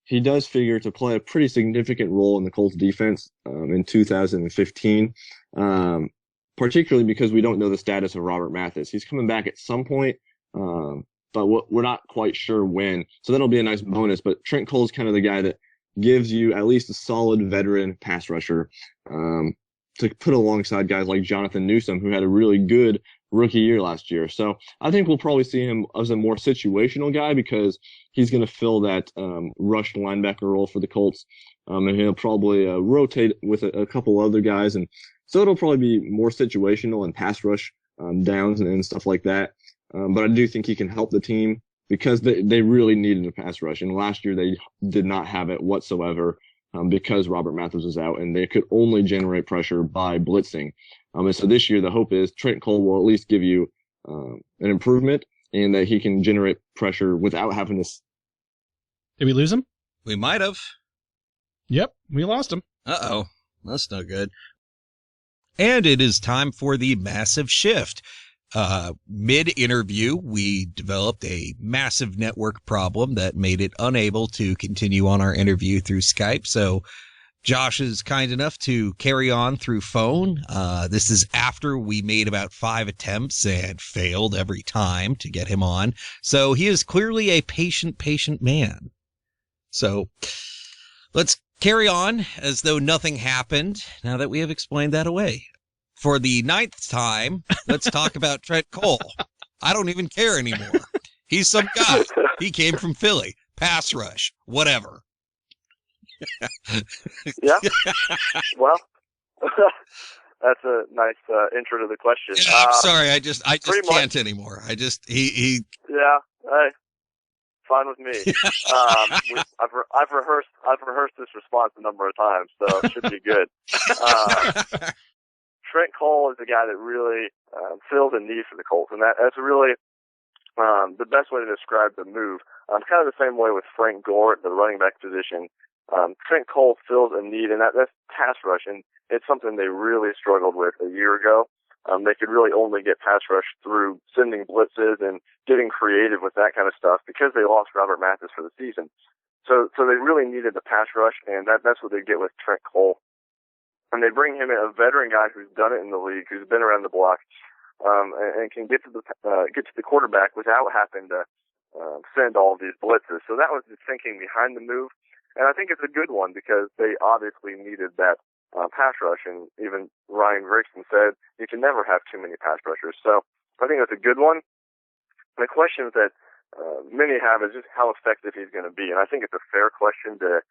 he does figure to play a pretty significant role in the Colts defense in 2015, particularly because we don't know the status of Robert Mathis. He's coming back at some point, but we're not quite sure when. So that'll be a nice bonus. But Trent Cole's kind of the guy that gives you at least a solid veteran pass rusher to put alongside guys like Jonathan Newsom, who had a really good rookie year last year. So I think we'll probably see him as a more situational guy because he's going to fill that rush linebacker role for the Colts. And he'll probably rotate with a couple other guys. And so it'll probably be more situational and pass rush downs and stuff like that. But I do think he can help the team because they really needed a pass rush. And last year they did not have it whatsoever because Robert Mathis was out, and they could only generate pressure by blitzing. And so this year the hope is Trent Cole will at least give you an improvement and that he can generate pressure without having to. Did we lose him? We might have. Yep, we lost him. Uh-oh. That's no good. And it is time for the massive shift. Mid-interview, we developed a massive network problem that made it unable to continue on our interview through Skype. So Josh is kind enough to carry on through phone. This is after we made about 5 attempts and failed every time to get him on. So he is clearly a patient man. So Let's carry on as though nothing happened now that we have explained that away. For the 9th time, let's talk about Trent Cole. I don't even care anymore. He's some guy. He came from Philly. Pass rush. Whatever. Yeah. Well, that's a nice intro to the question. Yeah, I'm sorry. I just can't much. Anymore. He. Yeah. Hey. Fine with me. I've rehearsed this response a number of times, so it should be good. Trent Cole is a guy that really fills a need for the Colts, and that's really the best way to describe the move. Kind of the same way with Frank Gore at the running back position. Trent Cole fills a need, and that's pass rush, and it's something they really struggled with a year ago. They could really only get pass rush through sending blitzes and getting creative with that kind of stuff because they lost Robert Mathis for the season. So they really needed the pass rush, and that's what they get with Trent Cole. And they bring him in, a veteran guy who's done it in the league, who's been around the block, and can get to the quarterback without having to send all of these blitzes. So that was the thinking behind the move, and I think it's a good one because they obviously needed that pass rush, and even Ryan Grigson said you can never have too many pass rushers. So I think that's a good one. And the questions that many have is just how effective he's going to be, and I think it's a fair question to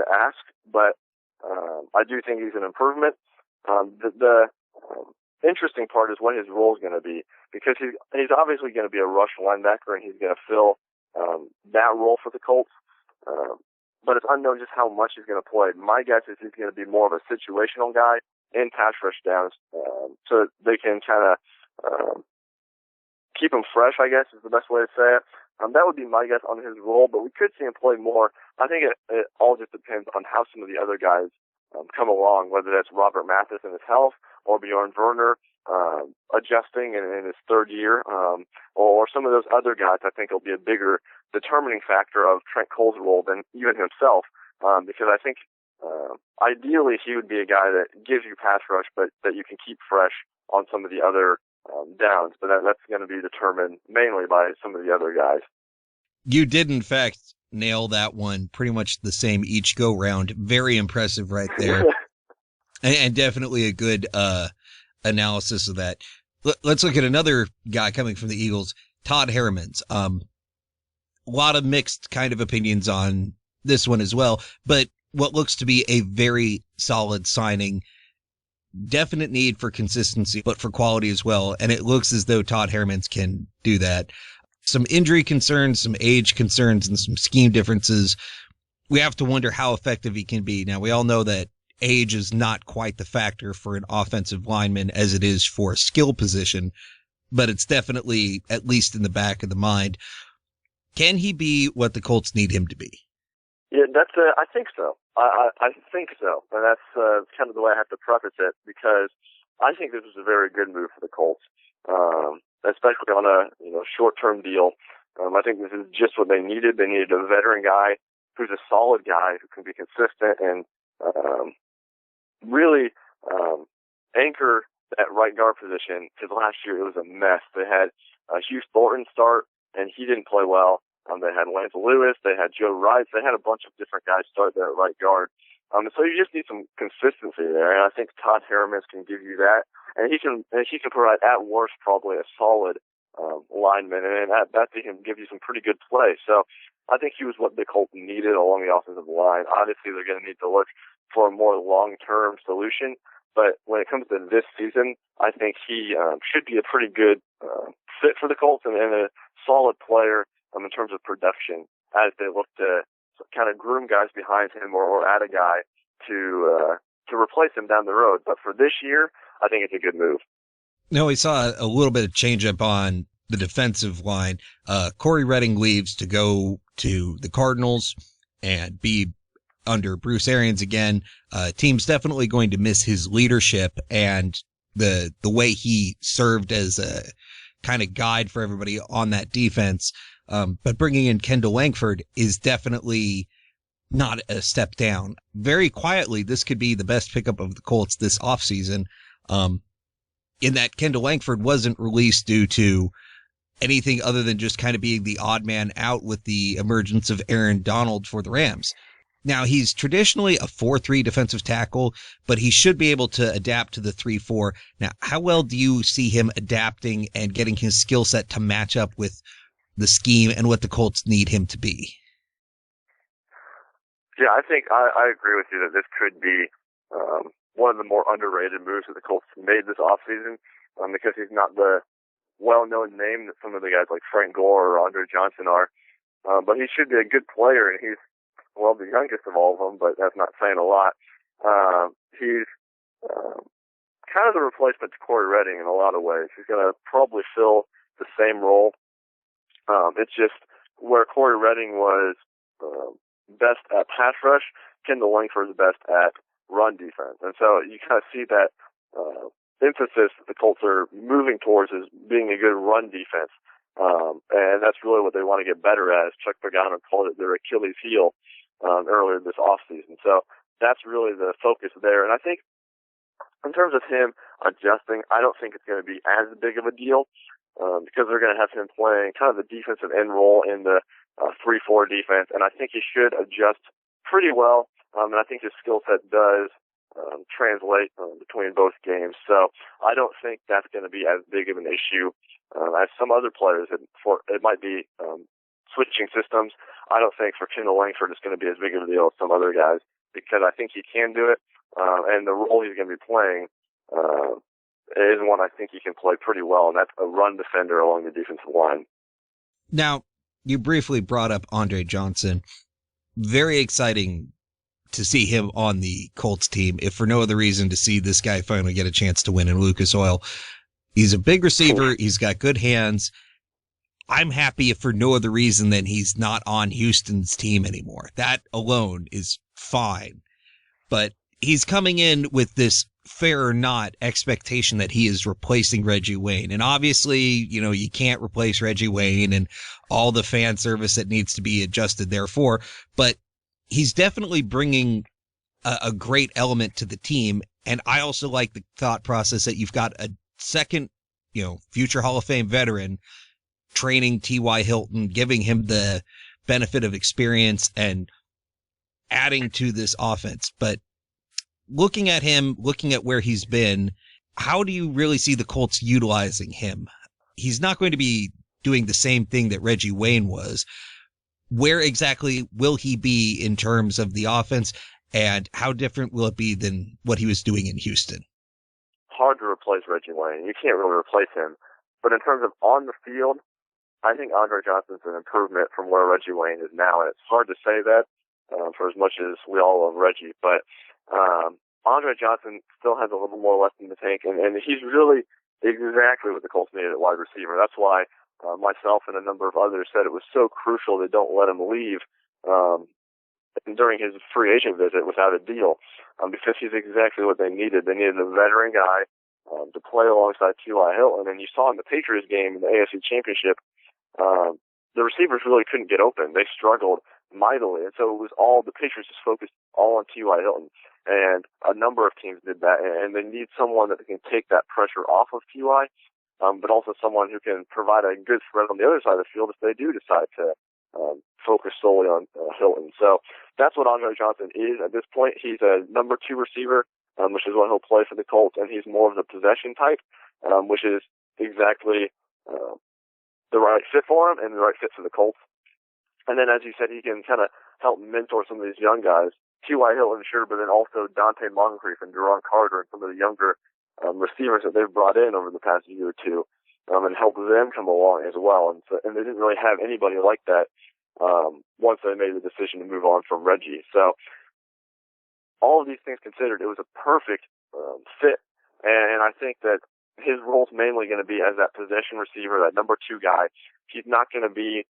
ask, but I do think he's an improvement. The interesting part is what his role is going to be, because he's obviously going to be a rush linebacker, and he's going to fill that role for the Colts. But it's unknown just how much he's going to play. My guess is he's going to be more of a situational guy in pass rush downs, so they can kind of keep him fresh, I guess is the best way to say it. That would be my guess on his role, but we could see him play more. I think it all just depends on how some of the other guys come along, whether that's Robert Mathis and his health, or Bjorn Werner adjusting in his 3rd year, or some of those other guys. I think will be a bigger determining factor of Trent Cole's role than even himself, because I think ideally he would be a guy that gives you pass rush, but that you can keep fresh on some of the other downs. But that's going to be determined mainly by some of the other guys. You did, in fact, nail that one pretty much the same each go round. Very impressive right there. and definitely a good analysis of that. Let's look at another guy coming from the Eagles, Todd Herremans. A lot of mixed kind of opinions on this one as well, but what looks to be a very solid signing. Definite need for consistency, but for quality as well. And it looks as though Todd Herremans can do that. Some injury concerns, some age concerns, and some scheme differences. We have to wonder how effective he can be. Now, we all know that age is not quite the factor for an offensive lineman as it is for a skill position, but it's definitely at least in the back of the mind. Can he be what the Colts need him to be? Yeah, I think so. I think so, and that's kind of the way I have to preface it, because I think this was a very good move for the Colts, especially on a short-term deal. I think this is just what they needed. They needed a veteran guy who's a solid guy who can be consistent and really anchor that right guard position, because last year it was a mess. They had Hugh Thornton start, and he didn't play well. They had Lance Lewis, they had Joe Rice, they had a bunch of different guys start there at right guard. So you just need some consistency there, and I think Todd Herremans can give you that, and he can provide at worst probably a solid lineman, and at best he can give you some pretty good play. So I think he was what the Colts needed along the offensive line. Obviously, they're going to need to look for a more long-term solution, but when it comes to this season, I think he should be a pretty good fit for the Colts and a solid player in terms of production as they look to kind of groom guys behind him or add a guy to replace him down the road. But for this year, I think it's a good move. No, we saw a little bit of change up on the defensive line. Corey Redding leaves to go to the Cardinals and be under Bruce Arians again. Team's definitely going to miss his leadership and the way he served as a kind of guide for everybody on that defense. But bringing in Kendall Langford is definitely not a step down. Very quietly, this could be the best pickup of the Colts this offseason. In that Kendall Langford wasn't released due to anything other than just kind of being the odd man out with the emergence of Aaron Donald for the Rams. Now, he's traditionally a 4-3 defensive tackle, but he should be able to adapt to the 3-4. Now, how well do you see him adapting and getting his skill set to match up with the scheme and what the Colts need him to be? Yeah, I think I agree with you that this could be one of the more underrated moves that the Colts made this offseason, because he's not the well-known name that some of the guys like Frank Gore or Andre Johnson are. But he should be a good player, and he's, well, the youngest of all of them, but that's not saying a lot. He's kind of the replacement to Corey Redding in a lot of ways. He's going to probably fill the same role. It's just where Corey Redding was best at pass rush, Kendall Langford is best at run defense. And so you kind of see that emphasis that the Colts are moving towards is being a good run defense. And that's really what they want to get better at. As Chuck Pagano called it their Achilles heel earlier this offseason. So that's really the focus there. And I think in terms of him adjusting, I don't think it's going to be as big of a deal because they're going to have him playing kind of the defensive end role in the 3-4 defense. And I think he should adjust pretty well. And I think his skill set does translate between both games. So I don't think that's going to be as big of an issue as some other players. It might be switching systems. I don't think for Kendall Langford it's going to be as big of a deal as some other guys because I think he can do it. And the role he's going to be playing is one I think he can play pretty well, and that's a run defender along the defensive line. Now, you briefly brought up Andre Johnson. Very exciting to see him on the Colts team, if for no other reason to see this guy finally get a chance to win in Lucas Oil. He's a big receiver. He's got good hands. I'm happy if for no other reason than he's not on Houston's team anymore. That alone is fine. But he's coming in with this fair or not expectation that he is replacing Reggie Wayne. And obviously, you know, you can't replace Reggie Wayne and all the fan service that needs to be adjusted therefore. But he's definitely bringing a great element to the team. And I also like the thought process that you've got a second, you know, future Hall of Fame veteran training T.Y. Hilton, giving him the benefit of experience and adding to this offense. But looking at him, looking at where he's been, how do you really see the Colts utilizing him? He's not going to be doing the same thing that Reggie Wayne was. Where exactly will he be in terms of the offense, and how different will it be than what he was doing in Houston? Hard to replace Reggie Wayne. You can't really replace him. But in terms of on the field, I think Andre Johnson's an improvement from where Reggie Wayne is now. And it's hard to say that for as much as we all love Reggie. But Andre Johnson still has a little more left in the tank, and he's really exactly what the Colts needed at wide receiver. That's why myself and a number of others said it was so crucial they don't let him leave during his free agent visit without a deal, because he's exactly what they needed. They needed a veteran guy to play alongside T.Y. Hilton, and you saw in the Patriots game in the AFC Championship, the receivers really couldn't get open. They struggled mightily, and so it was all the Patriots just focused all on T.Y. Hilton, and a number of teams did that, and they need someone that can take that pressure off of T.Y., but also someone who can provide a good threat on the other side of the field if they do decide to focus solely on Hilton. So that's what Andre Johnson is at this point. He's a number 2 receiver, which is what he'll play for the Colts, and he's more of the possession type, which is exactly the right fit for him and the right fit for the Colts. And then, as you said, he can kind of help mentor some of these young guys. T.Y. Hilton, sure, but then also Dante Moncrief and Deron Carter and some of the younger receivers that they've brought in over the past year or two, and help them come along as well. And they didn't really have anybody like that once they made the decision to move on from Reggie. So all of these things considered, it was a perfect fit. And I think that his role's mainly going to be as that possession receiver, that number 2 guy. He's not going to be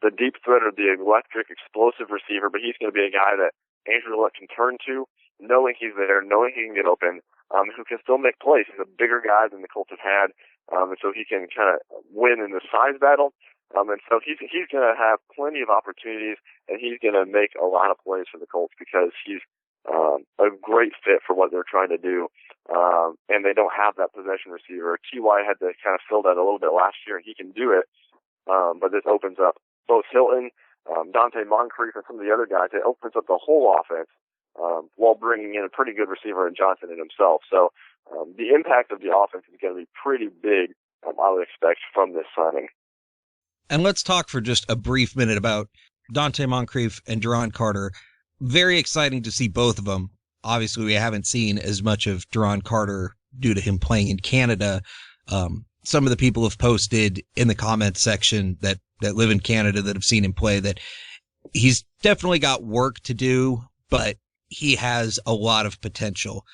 the deep threat or the electric, explosive receiver, but he's going to be a guy that Andrew Luck can turn to, knowing he's there, knowing he can get open, who can still make plays. He's a bigger guy than the Colts have had, and so he can kind of win in the size battle. And so he's going to have plenty of opportunities, and he's going to make a lot of plays for the Colts because he's a great fit for what they're trying to do. And they don't have that possession receiver. T.Y. had to kind of fill that a little bit last year, and he can do it. But this opens up both Hilton Dante Moncrief and some of the other guys, it opens up the whole offense while bringing in a pretty good receiver in Johnson and himself. So the impact of the offense is going to be pretty big, I would expect, from this signing. And let's talk for just a brief minute about Dante Moncrief and Duron Carter. Very exciting to see both of them. Obviously, we haven't seen as much of Duron Carter due to him playing in Canada. Some of the people have posted in the comments section that live in Canada that have seen him play that he's definitely got work to do, but he has a lot of potential.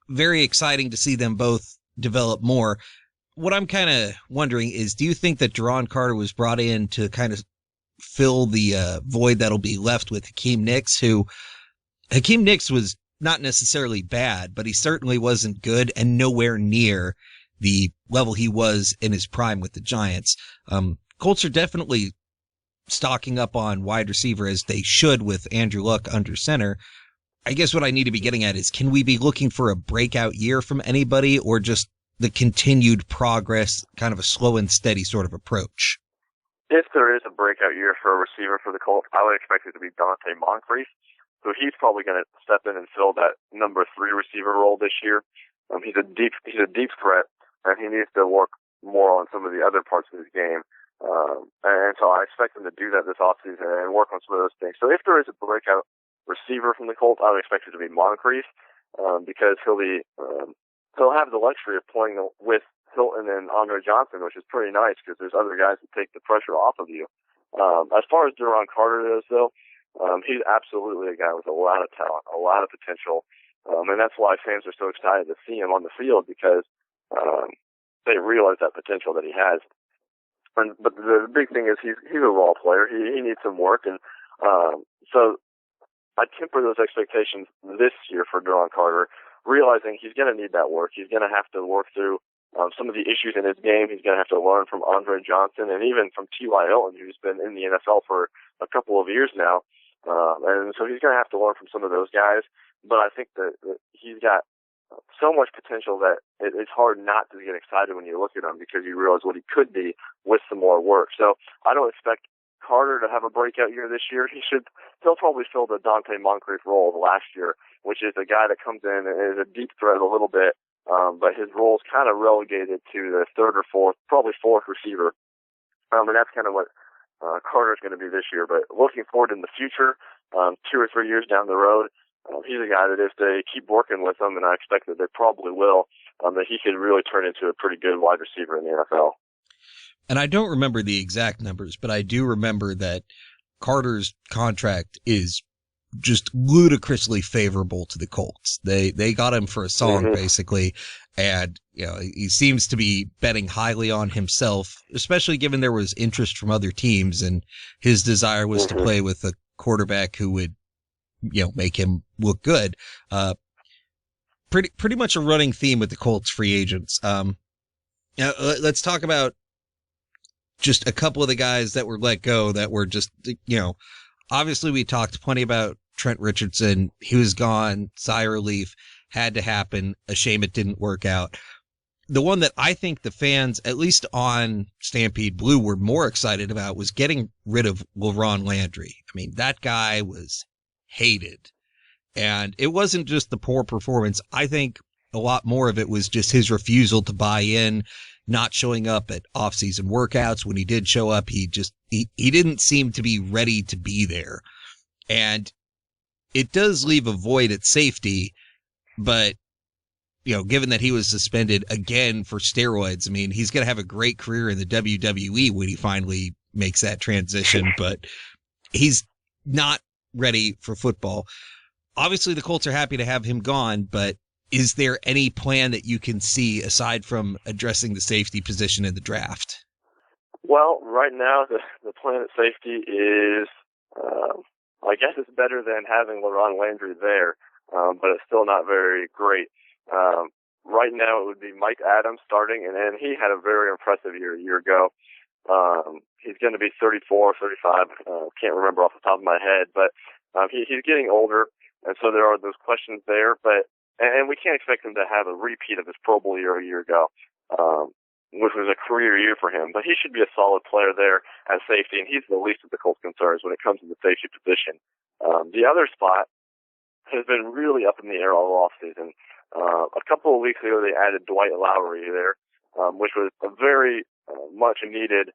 Very exciting to see them both develop more. What I'm kind of wondering is, do you think that Duron Carter was brought in to kind of fill the void that'll be left with Hakeem Nicks, who Hakeem Nicks was not necessarily bad, but he certainly wasn't good and nowhere near the level he was in his prime with the Giants. Colts are definitely stocking up on wide receiver as they should with Andrew Luck under center. I guess what I need to be getting at is, can we be looking for a breakout year from anybody, or just the continued progress, kind of a slow and steady sort of approach? If there is a breakout year for a receiver for the Colts, I would expect it to be Dante Moncrief. So he's probably going to step in and fill that number 3 receiver role this year. He's a deep threat, and he needs to work more on some of the other parts of his game. And so I expect him to do that this offseason and work on some of those things. So if there is a breakout receiver from the Colts, I would expect it to be Moncrief, because he'll have the luxury of playing with Hilton and Andre Johnson, which is pretty nice because there's other guys that take the pressure off of you. As far as Duron Carter goes, though, he's absolutely a guy with a lot of talent, a lot of potential, and that's why fans are so excited to see him on the field, because they realize that potential that he has. But the big thing is he's a raw player. He needs some work, and so I temper those expectations this year for Duron Carter, realizing he's going to need that work. He's going to have to work through some of the issues in his game. He's going to have to learn from Andre Johnson and even from T.Y. Hilton, who's been in the NFL for a couple of years now. And so he's going to have to learn from some of those guys. But I think that he's got so much potential that it's hard not to get excited when you look at him, because you realize what he could be with some more work. So I don't expect Carter to have a breakout year this year. He'll probably fill the Dante Moncrief role of last year, which is a guy that comes in and is a deep threat a little bit, but his role is kind of relegated to the 3rd or 4th, probably 4th receiver. And that's kind of what Carter's going to be this year. But looking forward in the future, 2 or 3 years down the road, he's a guy that if they keep working with him, and I expect that they probably will, that he could really turn into a pretty good wide receiver in the NFL. And I don't remember the exact numbers, but I do remember that Carter's contract is just ludicrously favorable to the Colts. They got him for a song, basically, and he seems to be betting highly on himself, especially given there was interest from other teams, and his desire was to play with a quarterback who would make him look good. Pretty much a running theme with the Colts free agents. Let's talk about just a couple of the guys that were let go that were just, obviously we talked plenty about Trent Richardson. He was gone. Sigh of relief. Had to happen. A shame it didn't work out. The one that I think the fans, at least on Stampede Blue, were more excited about was getting rid of LaRon Landry. I mean, that guy was hated. And it wasn't just the poor performance. I think a lot more of it was just his refusal to buy in, not showing up at off-season workouts. When he did show up, he didn't seem to be ready to be there. And it does leave a void at safety, but given that he was suspended again for steroids, I mean, he's going to have a great career in the WWE when he finally makes that transition, but he's not ready for football. Obviously, the Colts are happy to have him gone, but is there any plan that you can see aside from addressing the safety position in the draft? Well, right now, the plan at safety is, I guess it's better than having LaRon Landry there, but it's still not very great. Right now, it would be Mike Adams starting, and he had a very impressive year a year ago. He's going to be 34, 35, can't remember off the top of my head, but he's getting older, and so there are those questions there, and we can't expect him to have a repeat of his Pro Bowl year a year ago. which was a career year for him. But he should be a solid player there at safety, and he's the least of the Colts' concerns when it comes to the safety position. The other spot has been really up in the air all offseason. A couple of weeks ago, they added Dwight Lowry there, which was a very much needed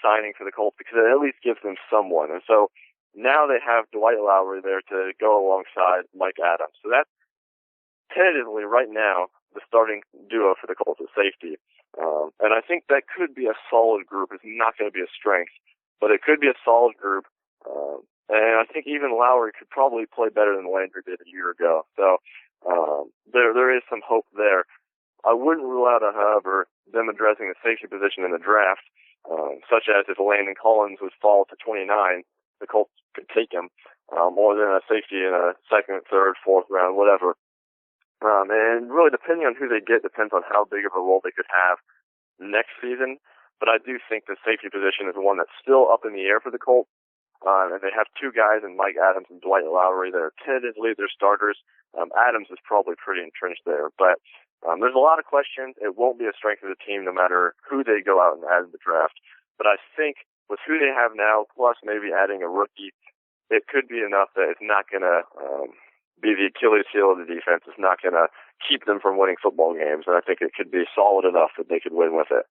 signing for the Colts because it at least gives them someone. And so now they have Dwight Lowry there to go alongside Mike Adams. So that's tentatively right now the starting duo for the Colts at safety. And I think that could be a solid group. It's not going to be a strength, but it could be a solid group. And I think even Lowry could probably play better than Landry did a year ago. So there is some hope there. I wouldn't rule out, however, them addressing the safety position in the draft, such as if Landon Collins would fall to 29, the Colts could take him, more than a safety in a second, third, fourth round, whatever. And really, depending on who they get, depends on how big of a role they could have next season. But I do think the safety position is one that's still up in the air for the Colts. And they have two guys in Mike Adams and Dwight Lowry that are tentatively their starters. Adams is probably pretty entrenched there. But there's a lot of questions. It won't be a strength of the team no matter who they go out and add in the draft. But I think with who they have now, plus maybe adding a rookie, it could be enough that it's not going to be the Achilles heel of the defense. It's not going to keep them from winning football games. And I think it could be solid enough that they could win with it.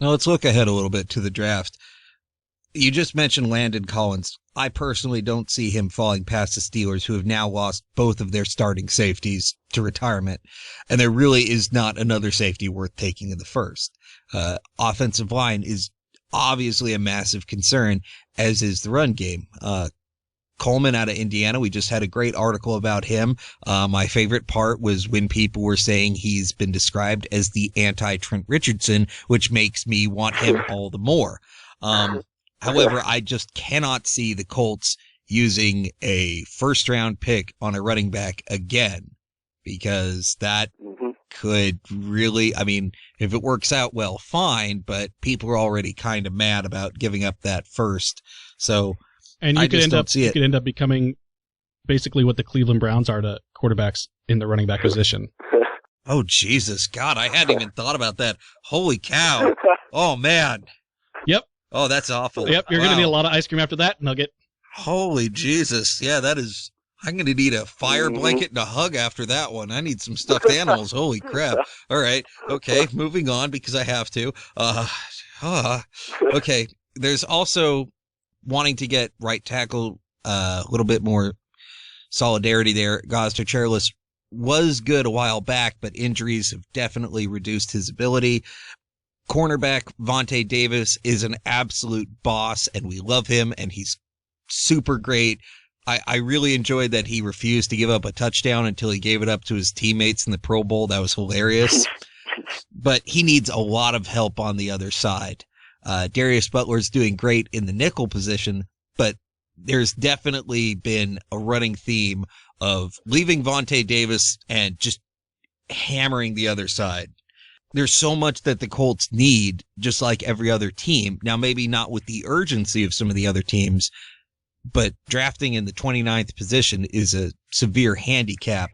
Now let's look ahead a little bit to the draft. You just mentioned Landon Collins. I personally don't see him falling past the Steelers, who have now lost both of their starting safeties to retirement. And there really is not another safety worth taking in the first. Offensive line is obviously a massive concern, as is the run game. Coleman out of Indiana, we just had a great article about him. My favorite part was when people were saying he's been described as the anti-Trent Richardson, which makes me want him all the more. However, I just cannot see the Colts using a first-round pick on a running back again, because that could really, I mean, if it works out well, fine, but people are already kind of mad about giving up that first. So, and you could end up becoming basically what the Cleveland Browns are to quarterbacks in the running back position. Oh, Jesus, God, I hadn't even thought about that. Holy cow. Oh, man. Yep. Oh, that's awful. Yep, you're going to need a lot of ice cream after that nugget. Holy Jesus. Yeah, that is... I'm going to need a fire blanket and a hug after that one. I need some stuffed animals. Holy crap. All right. Okay, moving on because I have to. Okay, there's also wanting to get right tackle, a little bit more solidarity there. Gazder Charles was good a while back, but injuries have definitely reduced his ability. Cornerback Vontae Davis is an absolute boss, and we love him, and he's super great. I really enjoyed that he refused to give up a touchdown until he gave it up to his teammates in the Pro Bowl. That was hilarious. But he needs a lot of help on the other side. Darius Butler's doing great in the nickel position, but there's definitely been a running theme of leaving Vontae Davis and just hammering the other side. There's so much that the Colts need, just like every other team. Now, maybe not with the urgency of some of the other teams, but drafting in the 29th position is a severe handicap.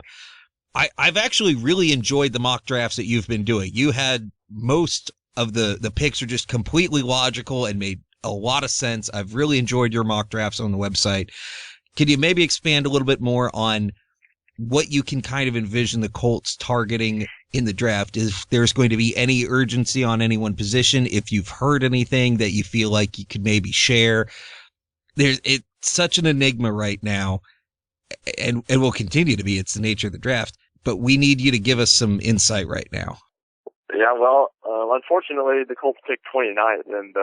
I've actually really enjoyed the mock drafts that you've been doing. You had most of the picks are just completely logical and made a lot of sense. I've really enjoyed your mock drafts on the website. Can you maybe expand a little bit more on what you can kind of envision the Colts targeting in the draft? If there's going to be any urgency on any one position, if you've heard anything that you feel like you could maybe share. It's such an enigma right now, and will continue to be. It's the nature of the draft, but we need you to give us some insight right now. Yeah, well, unfortunately, the Colts picked 29th, and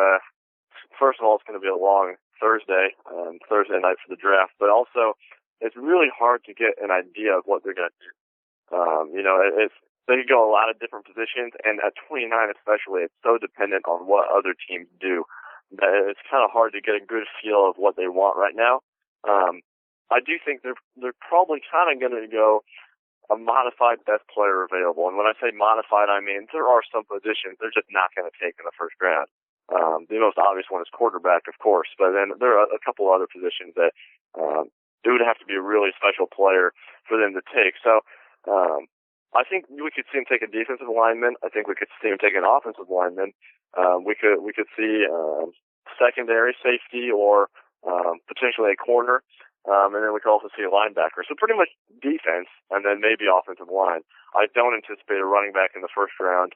first of all, it's going to be a long Thursday night for the draft, but also it's really hard to get an idea of what they're going to do. They could go a lot of different positions, and at 29 especially, it's so dependent on what other teams do that it's kind of hard to get a good feel of what they want right now. I do think they're probably kind of going to go a modified best player available. And when I say modified, I mean there are some positions they're just not going to take in the first round. The most obvious one is quarterback, of course, but then there are a couple other positions that it would have to be a really special player for them to take. So I think we could see him take a defensive lineman. I think we could see him take an offensive lineman. We could see secondary safety or potentially a corner. And then we could also see a linebacker. So pretty much defense and then maybe offensive line. I don't anticipate a running back in the first round.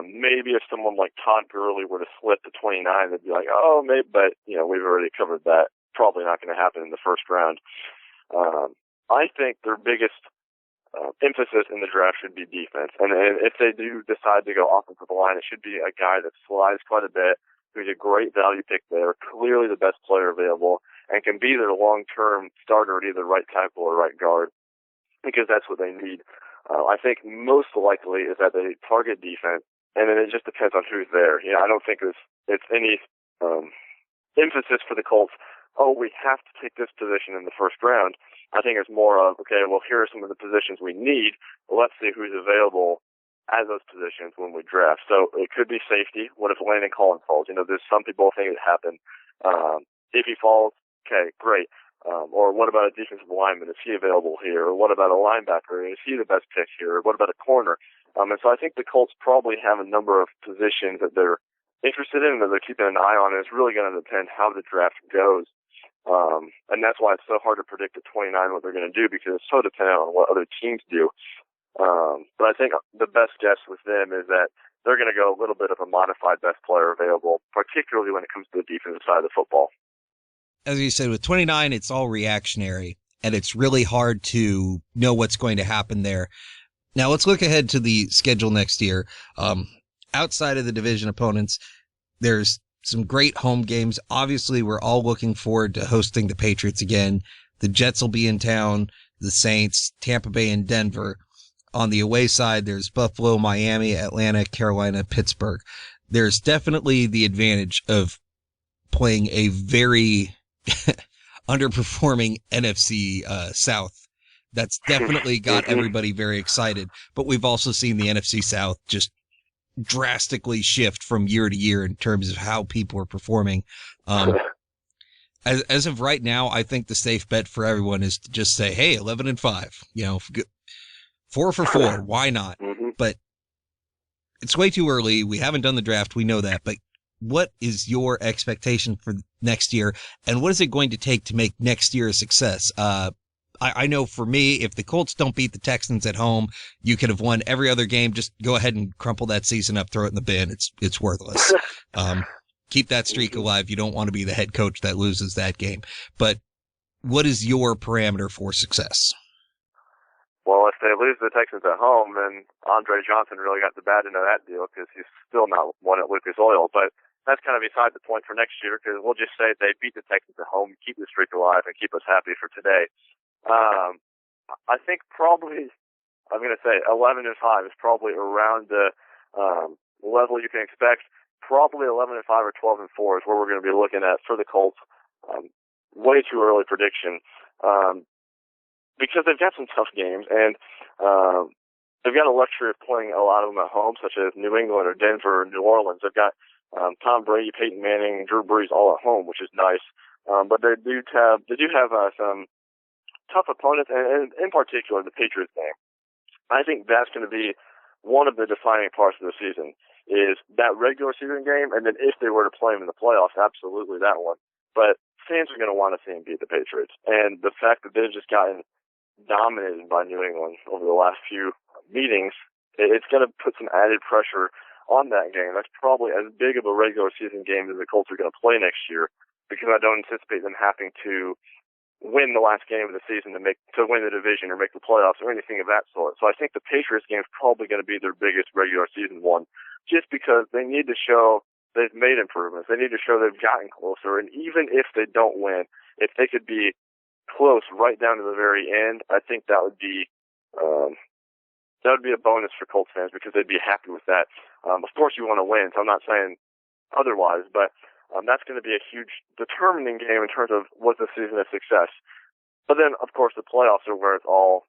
Maybe if someone like Todd Gurley were to slip to 29, they'd be like, oh, maybe, but, we've already covered that. Probably not going to happen in the first round. I think their biggest emphasis in the draft should be defense. And if they do decide to go offensive line, it should be a guy that slides quite a bit, who's a great value pick there, clearly the best player available, and can be their long-term starter at either right tackle or right guard, because that's what they need. I think most likely is that they target defense, and then it just depends on who's there. I don't think it's any emphasis for the Colts, we have to take this position in the first round. I think it's more of, okay, well, here are some of the positions we need. Let's see who's available at those positions when we draft. So it could be safety. What if Landon Collins falls? There's some people think it happened. If he falls, okay, great. Or what about a defensive lineman? Is he available here? Or what about a linebacker? Is he the best pick here? Or what about a corner? And so I think the Colts probably have a number of positions that they're interested in and that they're keeping an eye on. And it's really going to depend how the draft goes. And that's why it's so hard to predict at 29 what they're going to do, because it's so dependent on what other teams do. But I think the best guess with them is that they're going to go a little bit of a modified best player available, particularly when it comes to the defensive side of the football. As you said, with 29, it's all reactionary, and it's really hard to know what's going to happen there. Now, let's look ahead to the schedule next year. Outside of the division opponents, there's some great home games. Obviously, we're all looking forward to hosting the Patriots again. The Jets will be in town, the Saints, Tampa Bay, and Denver. On the away side, there's Buffalo, Miami, Atlanta, Carolina, Pittsburgh. There's definitely the advantage of playing a very underperforming NFC South. That's definitely got everybody very excited. But we've also seen the NFC South just drastically shift from year to year in terms of how people are performing. As of right now, I think the safe bet for everyone is to just say, hey, 11-5, 4 for 4. Why not? But it's way too early. We haven't done the draft. We know that. But what is your expectation for next year, and what is it going to take to make next year a success? I know for me, if the Colts don't beat the Texans at home, you could have won every other game. Just go ahead and crumple that season up, throw it in the bin. It's worthless. Keep that streak alive. You don't want to be the head coach that loses that game. But what is your parameter for success? Well, if they lose the Texans at home, then Andre Johnson really got the bad end of that deal, because he's still not won at Lucas Oil. But that's kind of beside the point for next year, because we'll just say they beat the Texans at home, keep the streak alive, and keep us happy for today. I think probably, I'm going to say 11-5 is probably around the level you can expect. Probably 11-5 or 12-4 is where we're going to be looking at for the Colts. Way too early prediction. Because they've got some tough games, and they've got a luxury of playing a lot of them at home, such as New England or Denver or New Orleans. They've got Tom Brady, Peyton Manning, Drew Brees all at home, which is nice. But they do have some tough opponents, and in particular the Patriots game. I think that's going to be one of the defining parts of the season, is that regular season game, and then if they were to play them in the playoffs, absolutely that one. But fans are going to want to see them beat the Patriots, and the fact that they've just gotten dominated by New England over the last few meetings, it's going to put some added pressure on that game. That's probably as big of a regular season game as the Colts are going to play next year, because I don't anticipate them having to win the last game of the season to win the division or make the playoffs or anything of that sort. So I think the Patriots game is probably going to be their biggest regular season one, just because they need to show they've made improvements. They need to show they've gotten closer, and even if they don't win, if they could be close right down to the very end, I think that would be a bonus for Colts fans, because they'd be happy with that. Of course, you want to win, so I'm not saying otherwise, but that's going to be a huge determining game in terms of what's the season of success. But then, of course, the playoffs are where it's all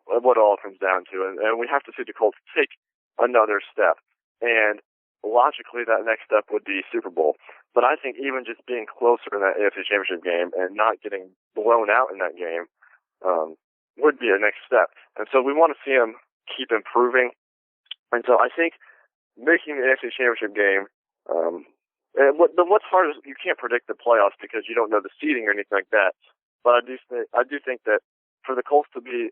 what it all comes down to, and we have to see the Colts take another step. And logically, that next step would be Super Bowl. But I think even just being closer in that AFC Championship game and not getting blown out in that game would be a next step. And so we want to see them keep improving. And so I think making the NFC Championship game, and what's hard is you can't predict the playoffs because you don't know the seeding or anything like that. But I do think that for the Colts to be,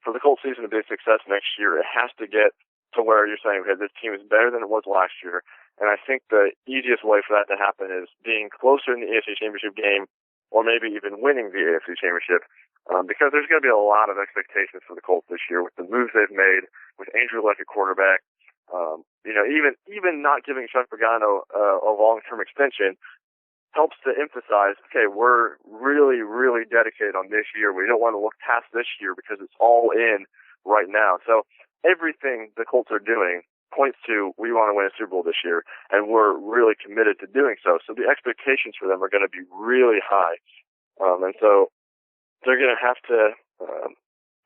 for the Colts season to be a success next year, it has to get to where you're saying, okay, this team is better than it was last year. And I think the easiest way for that to happen is being closer in the AFC Championship game, or maybe even winning the AFC Championship, because there's going to be a lot of expectations for the Colts this year with the moves they've made, with Andrew Luck at quarterback. Even not giving Chuck Pagano a long-term extension helps to emphasize, okay, we're really, really dedicated on this year. We don't want to look past this year because it's all in right now. So everything the Colts are doing points to, we want to win a Super Bowl this year, and we're really committed to doing so. So the expectations for them are going to be really high. And so they're going to have to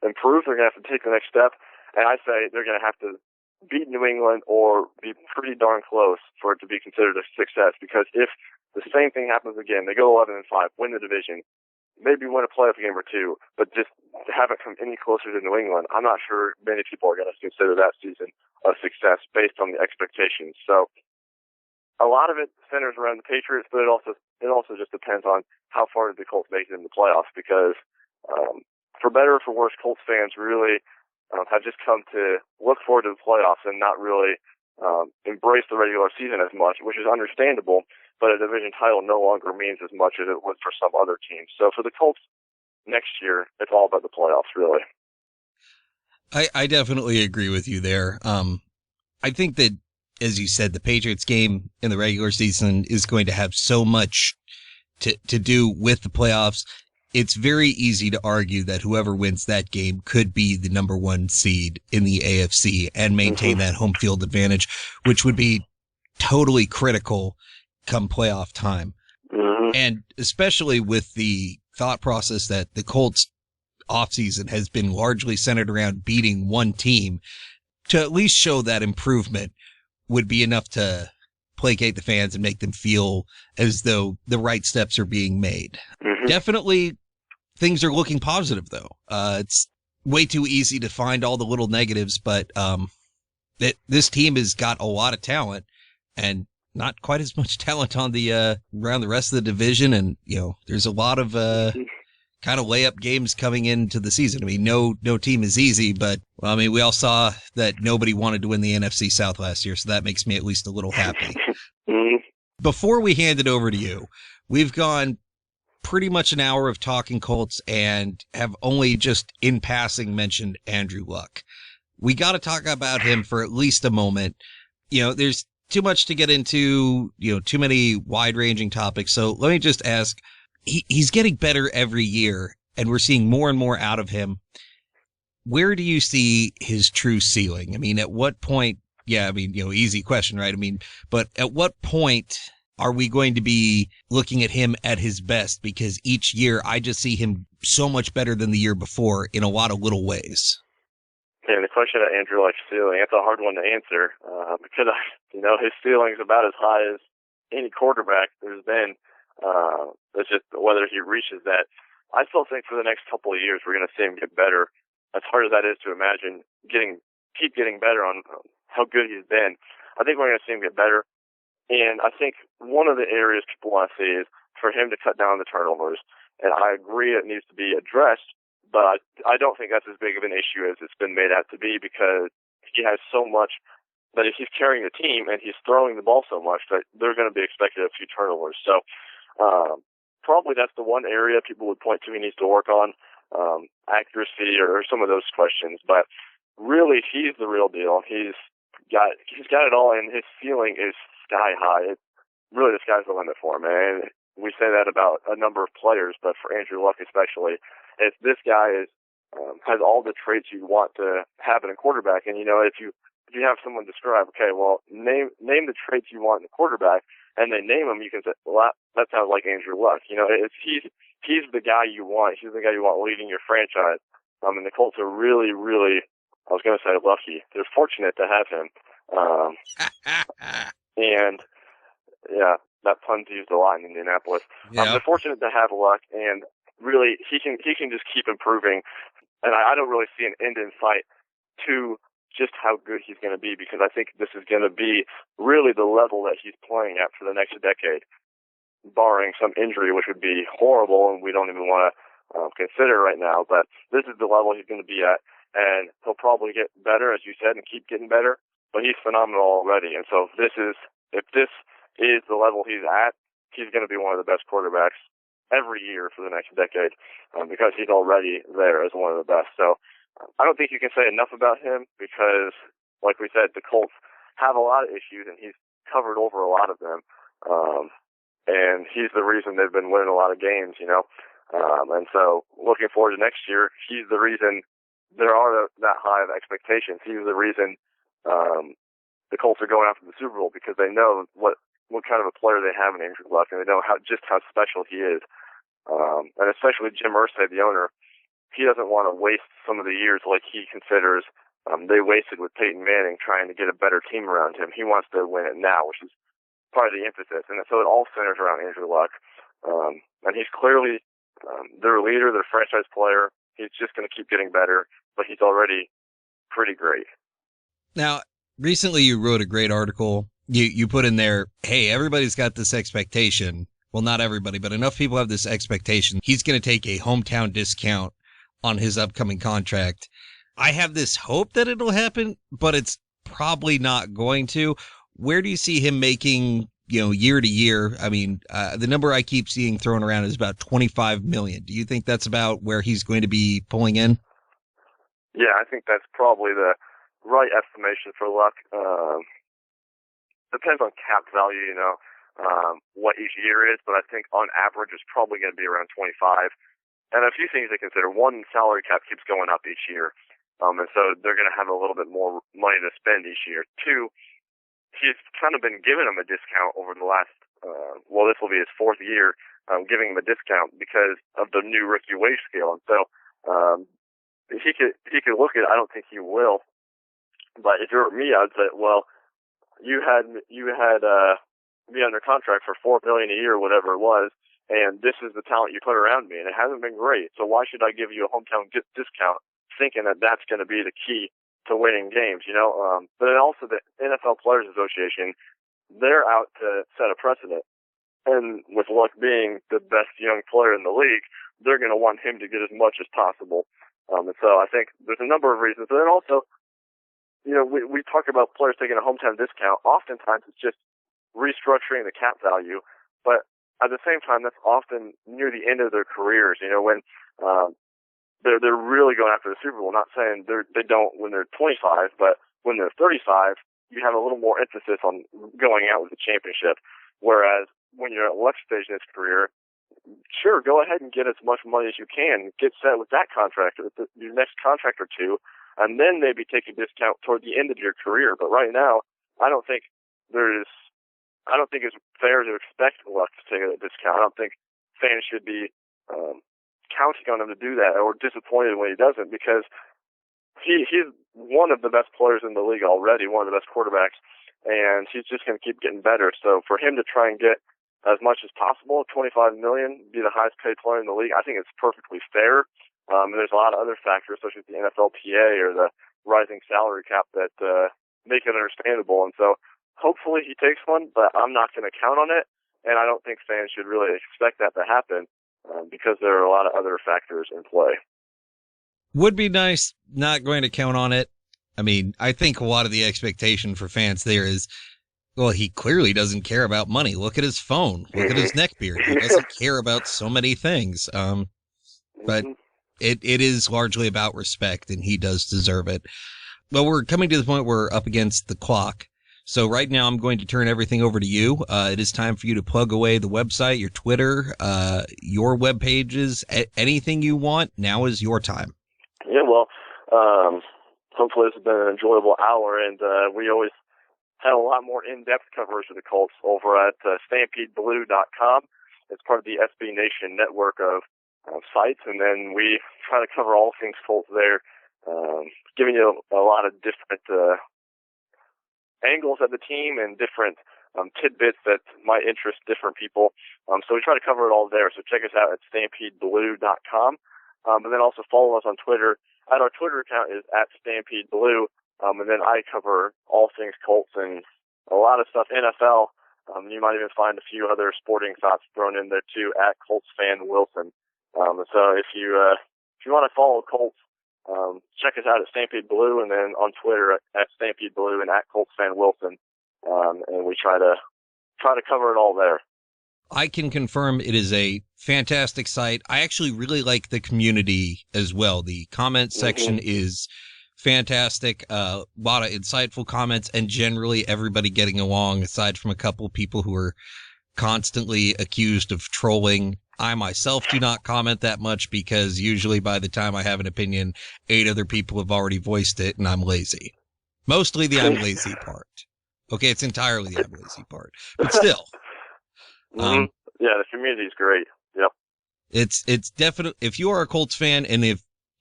improve. They're going to have to take the next step. And I say they're going to have to beat New England or be pretty darn close for it to be considered a success. Because if the same thing happens again, they go 11-5, win the division, maybe win a playoff game or two, but just haven't come any closer to New England, I'm not sure many people are going to consider that season a success based on the expectations. So a lot of it centers around the Patriots, but it also just depends on how far did the Colts make it in the playoffs, because for better or for worse, Colts fans really have just come to look forward to the playoffs and not really embrace the regular season as much, which is understandable, but a division title no longer means as much as it would for some other teams. So for the Colts next year, it's all about the playoffs, really. I definitely agree with you there. I think that, as you said, the Patriots game in the regular season is going to have so much to do with the playoffs. It's very easy to argue that whoever wins that game could be the number one seed in the AFC and maintain that home field advantage, which would be totally critical come playoff time. And especially with the thought process that the Colts offseason has been largely centered around beating one team, to at least show that improvement would be enough to placate the fans and make them feel as though the right steps are being made. Definitely things are looking positive, though. It's way too easy to find all the little negatives, but this team has got a lot of talent and not quite as much talent on the around the rest of the division. And, there's a lot of kind of layup games coming into the season. I mean, no team is easy, but we all saw that nobody wanted to win the NFC South last year, so that makes me at least a little happy. Before we hand it over to you, we've gone pretty much an hour of talking Colts and have only just in passing mentioned Andrew Luck. We got to talk about him for at least a moment. There's too much to get into, too many wide-ranging topics. So let me just ask, he's getting better every year, and we're seeing more and more out of him. Where do you see his true ceiling? At what point, easy question, right? But at what point are we going to be looking at him at his best? Because each year I just see him so much better than the year before in a lot of little ways. And the question of Andrew Luck's ceiling, that's a hard one to answer because, his ceiling is about as high as any quarterback there's been. It's just whether he reaches that. I still think for the next couple of years we're going to see him get better. As hard as that is to imagine, keep getting better on how good he's been. I think we're going to see him get better. And I think one of the areas people want to see is for him to cut down the turnovers. And I agree it needs to be addressed, but I don't think that's as big of an issue as it's been made out to be, because he has so much that if he's carrying the team and he's throwing the ball so much that they're going to be expected a few turnovers. So probably that's the one area people would point to he needs to work on, accuracy or some of those questions. But really, he's the real deal. He's got it all, and his ceiling is sky high. Really, the sky's the limit for him. And we say that about a number of players, but for Andrew Luck especially, if this guy has all the traits you want to have in a quarterback, and if you have someone describe, okay, well, name the traits you want in a quarterback, and they name them, you can say, well, that sounds like Andrew Luck. He's the guy you want. He's the guy you want leading your franchise. And the Colts are really, really, I was going to say lucky. They're fortunate to have him. And yeah, that pun's used a lot in Indianapolis. They're fortunate to have Luck, and really he can just keep improving. And I don't really see an end in sight to just how good he's going to be, because I think this is going to be really the level that he's playing at for the next decade, barring some injury, which would be horrible and we don't even want to consider right now. But this is the level he's going to be at, and he'll probably get better, as you said, and keep getting better. But he's phenomenal already, and so if this is the level he's at, he's going to be one of the best quarterbacks every year for the next decade, because he's already there as one of the best. So I don't think you can say enough about him, because, like we said, the Colts have a lot of issues, and he's covered over a lot of them. And he's the reason they've been winning a lot of games, you know. And so looking forward to next year, he's the reason there are that high of expectations. He's the reason the Colts are going after the Super Bowl, because they know what kind of a player they have in Andrew Luck, and they know just how special he is. And especially Jim Irsay, the owner, he doesn't want to waste some of the years like he considers they wasted with Peyton Manning trying to get a better team around him. He wants to win it now, which is part of the emphasis. And so it all centers around Andrew Luck. And he's clearly their leader, their franchise player. He's just going to keep getting better, but he's already pretty great. Now, recently you wrote a great article. You put in there, hey, everybody's got this expectation. Well, not everybody, but enough people have this expectation. He's going to take a hometown discount on his upcoming contract. I have this hope that it'll happen, but it's probably not going to. Where do you see him making, year to year? I mean, the number I keep seeing thrown around is about $25 million. Do you think that's about where he's going to be pulling in? Yeah, I think that's probably the right estimation for Luck. Depends on cap value, what each year is, but I think on average it's probably going to be around 25. And a few things to consider. One, salary cap keeps going up each year, and so they're going to have a little bit more money to spend each year. Two, he's kind of been giving them a discount over the last, this will be his fourth year, giving him a discount because of the new rookie wage scale. And so he could look at it. I don't think he will, but if you're me, I'd say, well, you had me under contract for $4 million a year, whatever it was, and this is the talent you put around me, and it hasn't been great. So why should I give you a hometown discount, thinking that that's going to be the key to winning games? But then also the NFL Players Association, they're out to set a precedent, and with Luck being the best young player in the league, they're going to want him to get as much as possible. And so I think there's a number of reasons. But then also, we talk about players taking a hometown discount. Oftentimes it's just restructuring the cap value, but at the same time, that's often near the end of their careers. When they're really going after the Super Bowl. Not saying they don't when they're 25, but when they're 35, you have a little more emphasis on going out with the championship. Whereas when you're at Luck's stage in his career, sure, go ahead and get as much money as you can, get set with that contract or your next contract or two, and then maybe take a discount toward the end of your career. But right now, I don't think it's fair to expect Luck to take a discount. I don't think fans should be counting on him to do that or disappointed when he doesn't, because he's one of the best players in the league already, one of the best quarterbacks, and he's just going to keep getting better. So for him to try and get as much as possible, $25 million, be the highest paid player in the league, I think it's perfectly fair. And there's a lot of other factors, such as the NFLPA or the rising salary cap, that make it understandable. And so hopefully he takes one, but I'm not going to count on it, and I don't think fans should really expect that to happen because there are a lot of other factors in play. Would be nice, not going to count on it. I mean, I think a lot of the expectation for fans there is, well, he clearly doesn't care about money. Look at his phone. Look at his neckbeard. He doesn't care about so many things. But it is largely about respect, and he does deserve it. But we're coming to the point where we're up against the clock. So right now I'm going to turn everything over to you. It is time for you to plug away the website, your Twitter, your web pages, anything you want. Now is your time. Yeah, well, hopefully this has been an enjoyable hour, and we always have a lot more in-depth coverage of the Colts over at StampedeBlue.com. It's part of the SB Nation network of sites, and then we try to cover all things Colts there, giving you a lot of different angles of the team and different tidbits that might interest different people. So we try to cover it all there. So check us out at StampedeBlue.com. But then also follow us on Twitter and our Twitter account is @StampedeBlue. And then I cover all things Colts and a lot of stuff NFL. You might even find a few other sporting thoughts thrown in there too, @ColtsFanWilson. So if you want to follow Colts, check us out at Stampede Blue, and then on Twitter at Stampede Blue and @ColtsFanWilson. And we try to cover it all there. I can confirm it is a fantastic site. I actually really like the community as well. The comment section is fantastic. A lot of insightful comments, and generally everybody getting along, aside from a couple people who are constantly accused of trolling. I myself do not comment that much because usually by the time I have an opinion, 8 other people have already voiced it, and I'm lazy. Mostly the I'm lazy part. Okay, it's entirely the I'm lazy part, but still. Yeah, the community is great. Yep. It's definitely, if you are a Colts fan and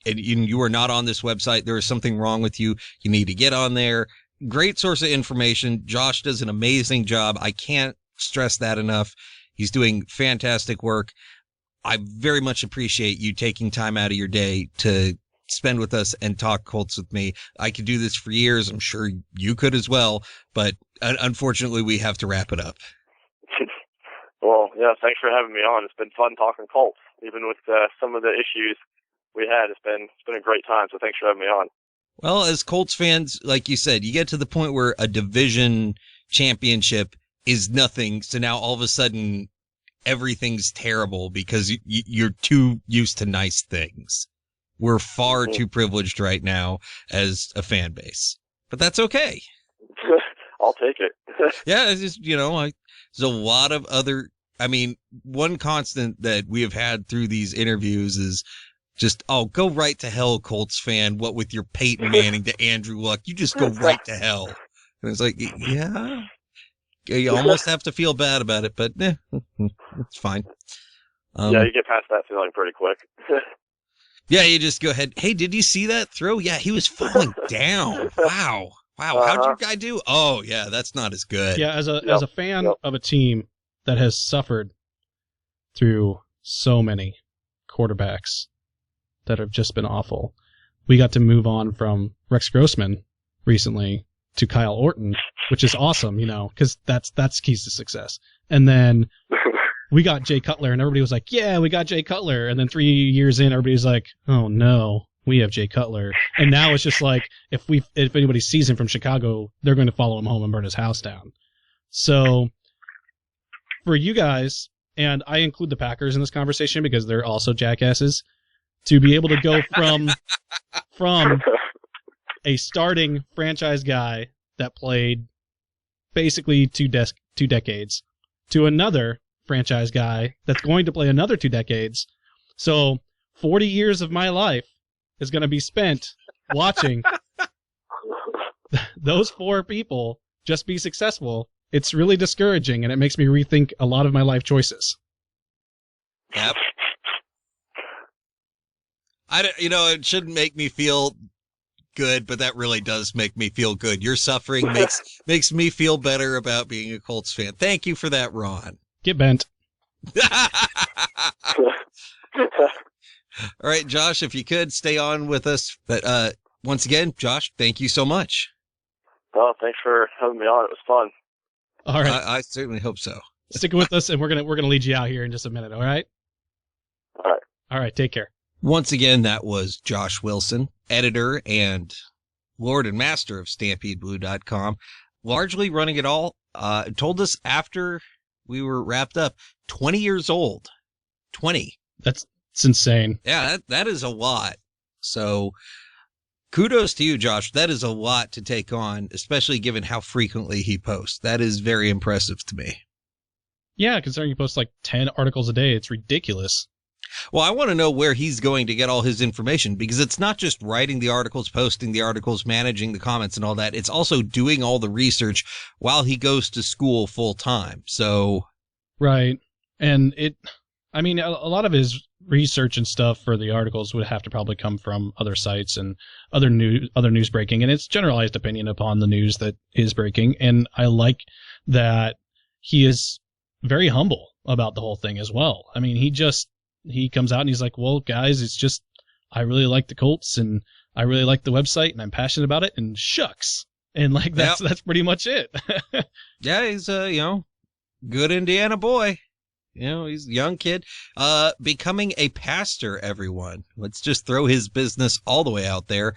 you are not on this website, there is something wrong with you. You need to get on there. Great source of information. Josh does an amazing job. I can't stress that enough. He's doing fantastic work. I very much appreciate you taking time out of your day to spend with us and talk Colts with me. I could do this for years. I'm sure you could as well, but unfortunately we have to wrap it up. Well, yeah, thanks for having me on. It's been fun talking Colts, even with some of the issues we had. It's been a great time, so thanks for having me on. Well, as Colts fans, like you said, you get to the point where a division championship is nothing, so now all of a sudden everything's terrible because you're too used to nice things. We're far too privileged right now as a fan base, but that's okay. I'll take it. Yeah, it's just, there's a lot of other, one constant that we have had through these interviews is just, go right to hell, Colts fan. What with your Peyton Manning to Andrew Luck, you just go right to hell. And it's like, yeah, you almost have to feel bad about it, but it's fine. Yeah, you get past that feeling pretty quick. Yeah, you just go ahead. Hey, did you see that throw? Yeah, he was falling down. Wow. How'd your guy do? Oh, yeah, that's not as good. Yeah, as a fan of a team that has suffered through so many quarterbacks that have just been awful, we got to move on from Rex Grossman recently to Kyle Orton, which is awesome, because that's keys to success. And then we got Jay Cutler, and everybody was like, yeah, we got Jay Cutler. And then 3 years in, everybody's like, oh, no. We have Jay Cutler. And now it's just like, if anybody sees him from Chicago, they're going to follow him home and burn his house down. So for you guys, and I include the Packers in this conversation because they're also jackasses, to be able to go from a starting franchise guy that played basically two decades to another franchise guy that's going to play another 2 decades. So 40 years of my life is going to be spent watching those 4 people just be successful. It's really discouraging, and it makes me rethink a lot of my life choices. Yep. It shouldn't make me feel good, but that really does make me feel good. Your suffering makes me feel better about being a Colts fan. Thank you for that, Ron. Get bent. All right, Josh, if you could stay on with us. But once again, Josh, thank you so much. Well, thanks for having me on. It was fun. All right. I certainly hope so. Stick with us, and we're gonna lead you out here in just a minute, all right? All right. All right, take care. Once again, that was Josh Wilson, editor and lord and master of StampedeBlue.com, largely running it all. Told us after we were wrapped up, 20 years old. 20. It's insane. Yeah, that is a lot. So kudos to you, Josh. That is a lot to take on, especially given how frequently he posts. That is very impressive to me. Yeah, considering he posts like 10 articles a day, it's ridiculous. Well, I want to know where he's going to get all his information, because it's not just writing the articles, posting the articles, managing the comments and all that. It's also doing all the research while he goes to school full time. So. Right. And a lot of his research and stuff for the articles would have to probably come from other sites and other news breaking. And it's generalized opinion upon the news that is breaking. And I like that he is very humble about the whole thing as well. I mean, he comes out and he's like, well, guys, it's just, I really like the Colts, and I really like the website and I'm passionate about it, and shucks. And like that's pretty much it. Yeah, he's good Indiana boy. He's a young kid. Becoming a pastor, everyone. Let's just throw his business all the way out there.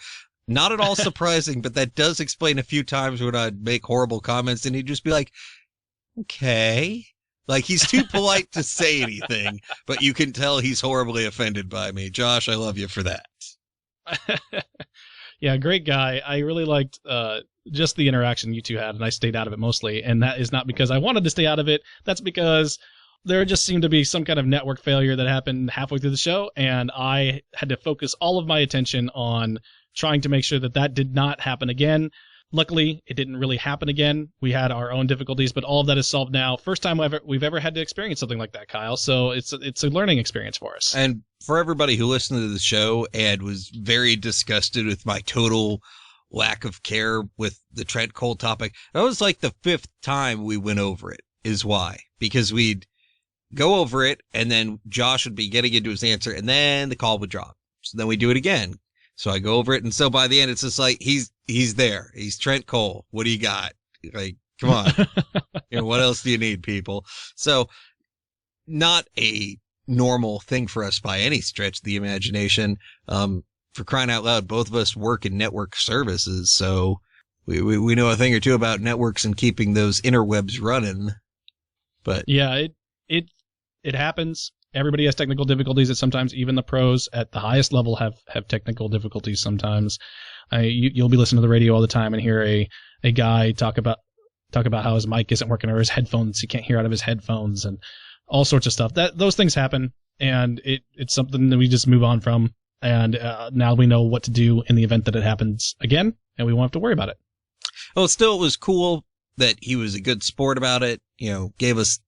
Not at all surprising, but that does explain a few times when I'd make horrible comments and he'd just be like, okay. Like, he's too polite to say anything, but you can tell he's horribly offended by me. Josh, I love you for that. Yeah, great guy. I really liked just the interaction you two had, and I stayed out of it mostly. And that is not because I wanted to stay out of it. That's because there just seemed to be some kind of network failure that happened halfway through the show, and I had to focus all of my attention on trying to make sure that did not happen again. Luckily, it didn't really happen again. We had our own difficulties, but all of that is solved now. First time we've ever had to experience something like that, Kyle. So it's a learning experience for us. And for everybody who listened to the show and was very disgusted with my total lack of care with the Trent Cole topic, that was like the 5th time we went over it, is why. Because we'd go over it, and then Josh would be getting into his answer, and then the call would drop. So then we do it again. So I go over it, and so by the end, it's just like, he's there. He's Trent Cole. What do you got? Like, come on. What else do you need, people? So not a normal thing for us by any stretch of the imagination. For crying out loud, both of us work in network services, so we know a thing or two about networks and keeping those interwebs running. But yeah, it happens. Everybody has technical difficulties. That sometimes even the pros at the highest level have technical difficulties sometimes. You'll be listening to the radio all the time and hear a guy talk about how his mic isn't working or his headphones, he can't hear out of his headphones and all sorts of stuff. Those things happen, and it's something that we just move on from. And now we know what to do in the event that it happens again, and we won't have to worry about it. Well, still, it was cool that he was a good sport about it. Gave us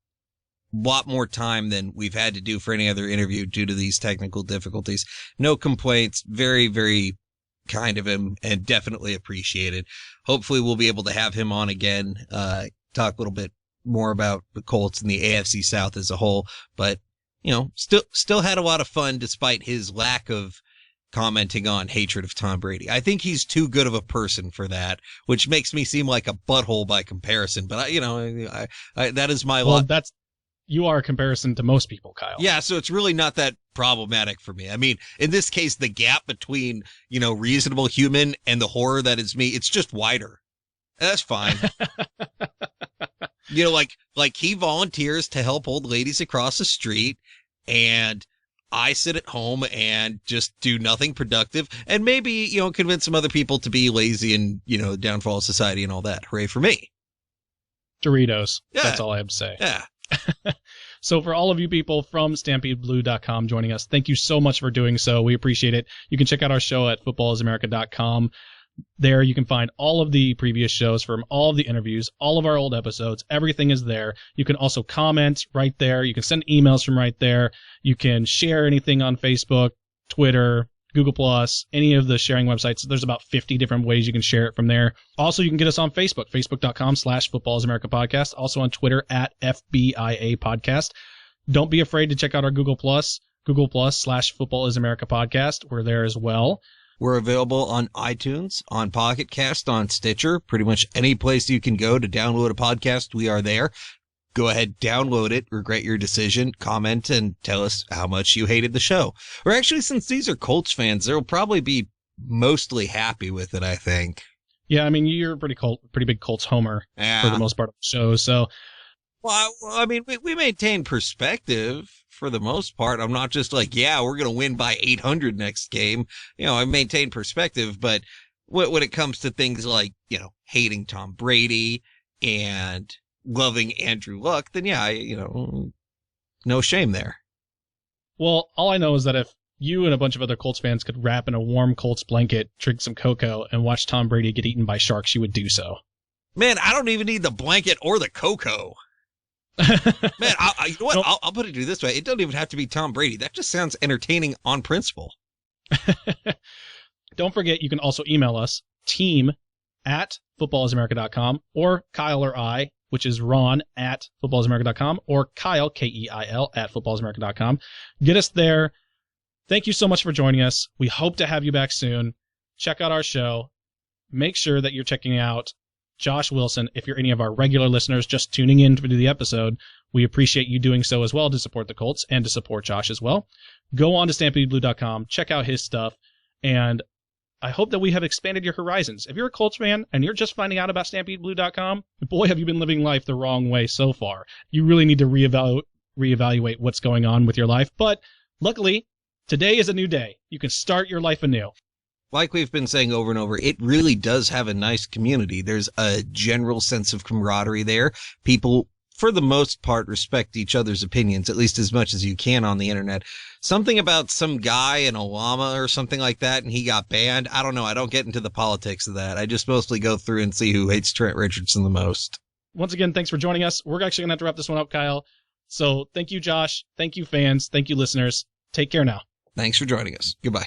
lot more time than we've had to do for any other interview due to these technical difficulties. No complaints. Very, very kind of him and definitely appreciated. Hopefully we'll be able to have him on again, talk a little bit more about the Colts and the AFC South as a whole, but still had a lot of fun despite his lack of commenting on hatred of Tom Brady. I think he's too good of a person for that, which makes me seem like a butthole by comparison, but I that is my lot. You are a comparison to most people, Kyle. Yeah, so it's really not that problematic for me. I mean, in this case, the gap between, reasonable human and the horror that is me, it's just wider. That's fine. Like he volunteers to help old ladies across the street, and I sit at home and just do nothing productive, and maybe, convince some other people to be lazy and, downfall of society and all that. Hooray for me. Doritos. Yeah. That's all I have to say. Yeah. So for all of you people from StampedeBlue.com joining us, thank you so much for doing so. We appreciate it. You can check out our show at footballisamerica.com. There you can find all of the previous shows from all of the interviews, all of our old episodes. Everything is there. You can also comment right there. You can send emails from right there. You can share anything on Facebook, Twitter, Google+, any of the sharing websites. There's about 50 different ways you can share it from there. Also, you can get us on Facebook, facebook.com/footballisamerica podcast. Also on Twitter at FBIA podcast. Don't be afraid to check out our Google+, Google+/footballisamerica podcast. We're there as well. We're available on iTunes, on Pocket Cast, on Stitcher, pretty much any place you can go to download a podcast. We are there. Go ahead, download it, regret your decision, comment, and tell us how much you hated the show. Or actually, since these are Colts fans, they'll probably be mostly happy with it, I think. Yeah, I mean, you're a pretty big Colts homer for the most part of the show, so... Well, I mean, we maintain perspective for the most part. I'm not just like, yeah, we're going to win by 800 next game. I maintain perspective, but when it comes to things like, hating Tom Brady and loving Andrew Luck, then yeah, no shame there. Well, all I know is that if you and a bunch of other Colts fans could wrap in a warm Colts blanket, drink some cocoa, and watch Tom Brady get eaten by sharks, you would do so. Man, I don't even need the blanket or the cocoa. Man, you know what? Nope. I'll put it to you this way. It doesn't even have to be Tom Brady. That just sounds entertaining on principle. Don't forget, you can also email us, team@footballisamerica.com, or Kyle or I, which is Ron at footballisamerica.com, or Kyle, Keil, at footballisamerica.com. Get us there. Thank you so much for joining us. We hope to have you back soon. check out our show. Make sure that you're checking out Josh Wilson. If you're any of our regular listeners just tuning in to the episode, we appreciate you doing so as well to support the Colts and to support Josh as well. Go on to StampedeBlue.com, check out his stuff, and I hope that we have expanded your horizons. If you're a Colts fan and you're just finding out about StampedeBlue.com, boy, have you been living life the wrong way so far. You really need to reevaluate what's going on with your life. But luckily, today is a new day. You can start your life anew. Like we've been saying over and over, it really does have a nice community. There's a general sense of camaraderie there. People, for the most part, respect each other's opinions, at least as much as you can on the internet. Something about some guy in a llama or something like that, and he got banned. I don't know. I don't get into the politics of that. I just mostly go through and see who hates Trent Richardson the most. Once again, thanks for joining us. We're actually going to have to wrap this one up, Kyle. So thank you, Josh. Thank you, fans. Thank you, listeners. Take care now. Thanks for joining us. Goodbye.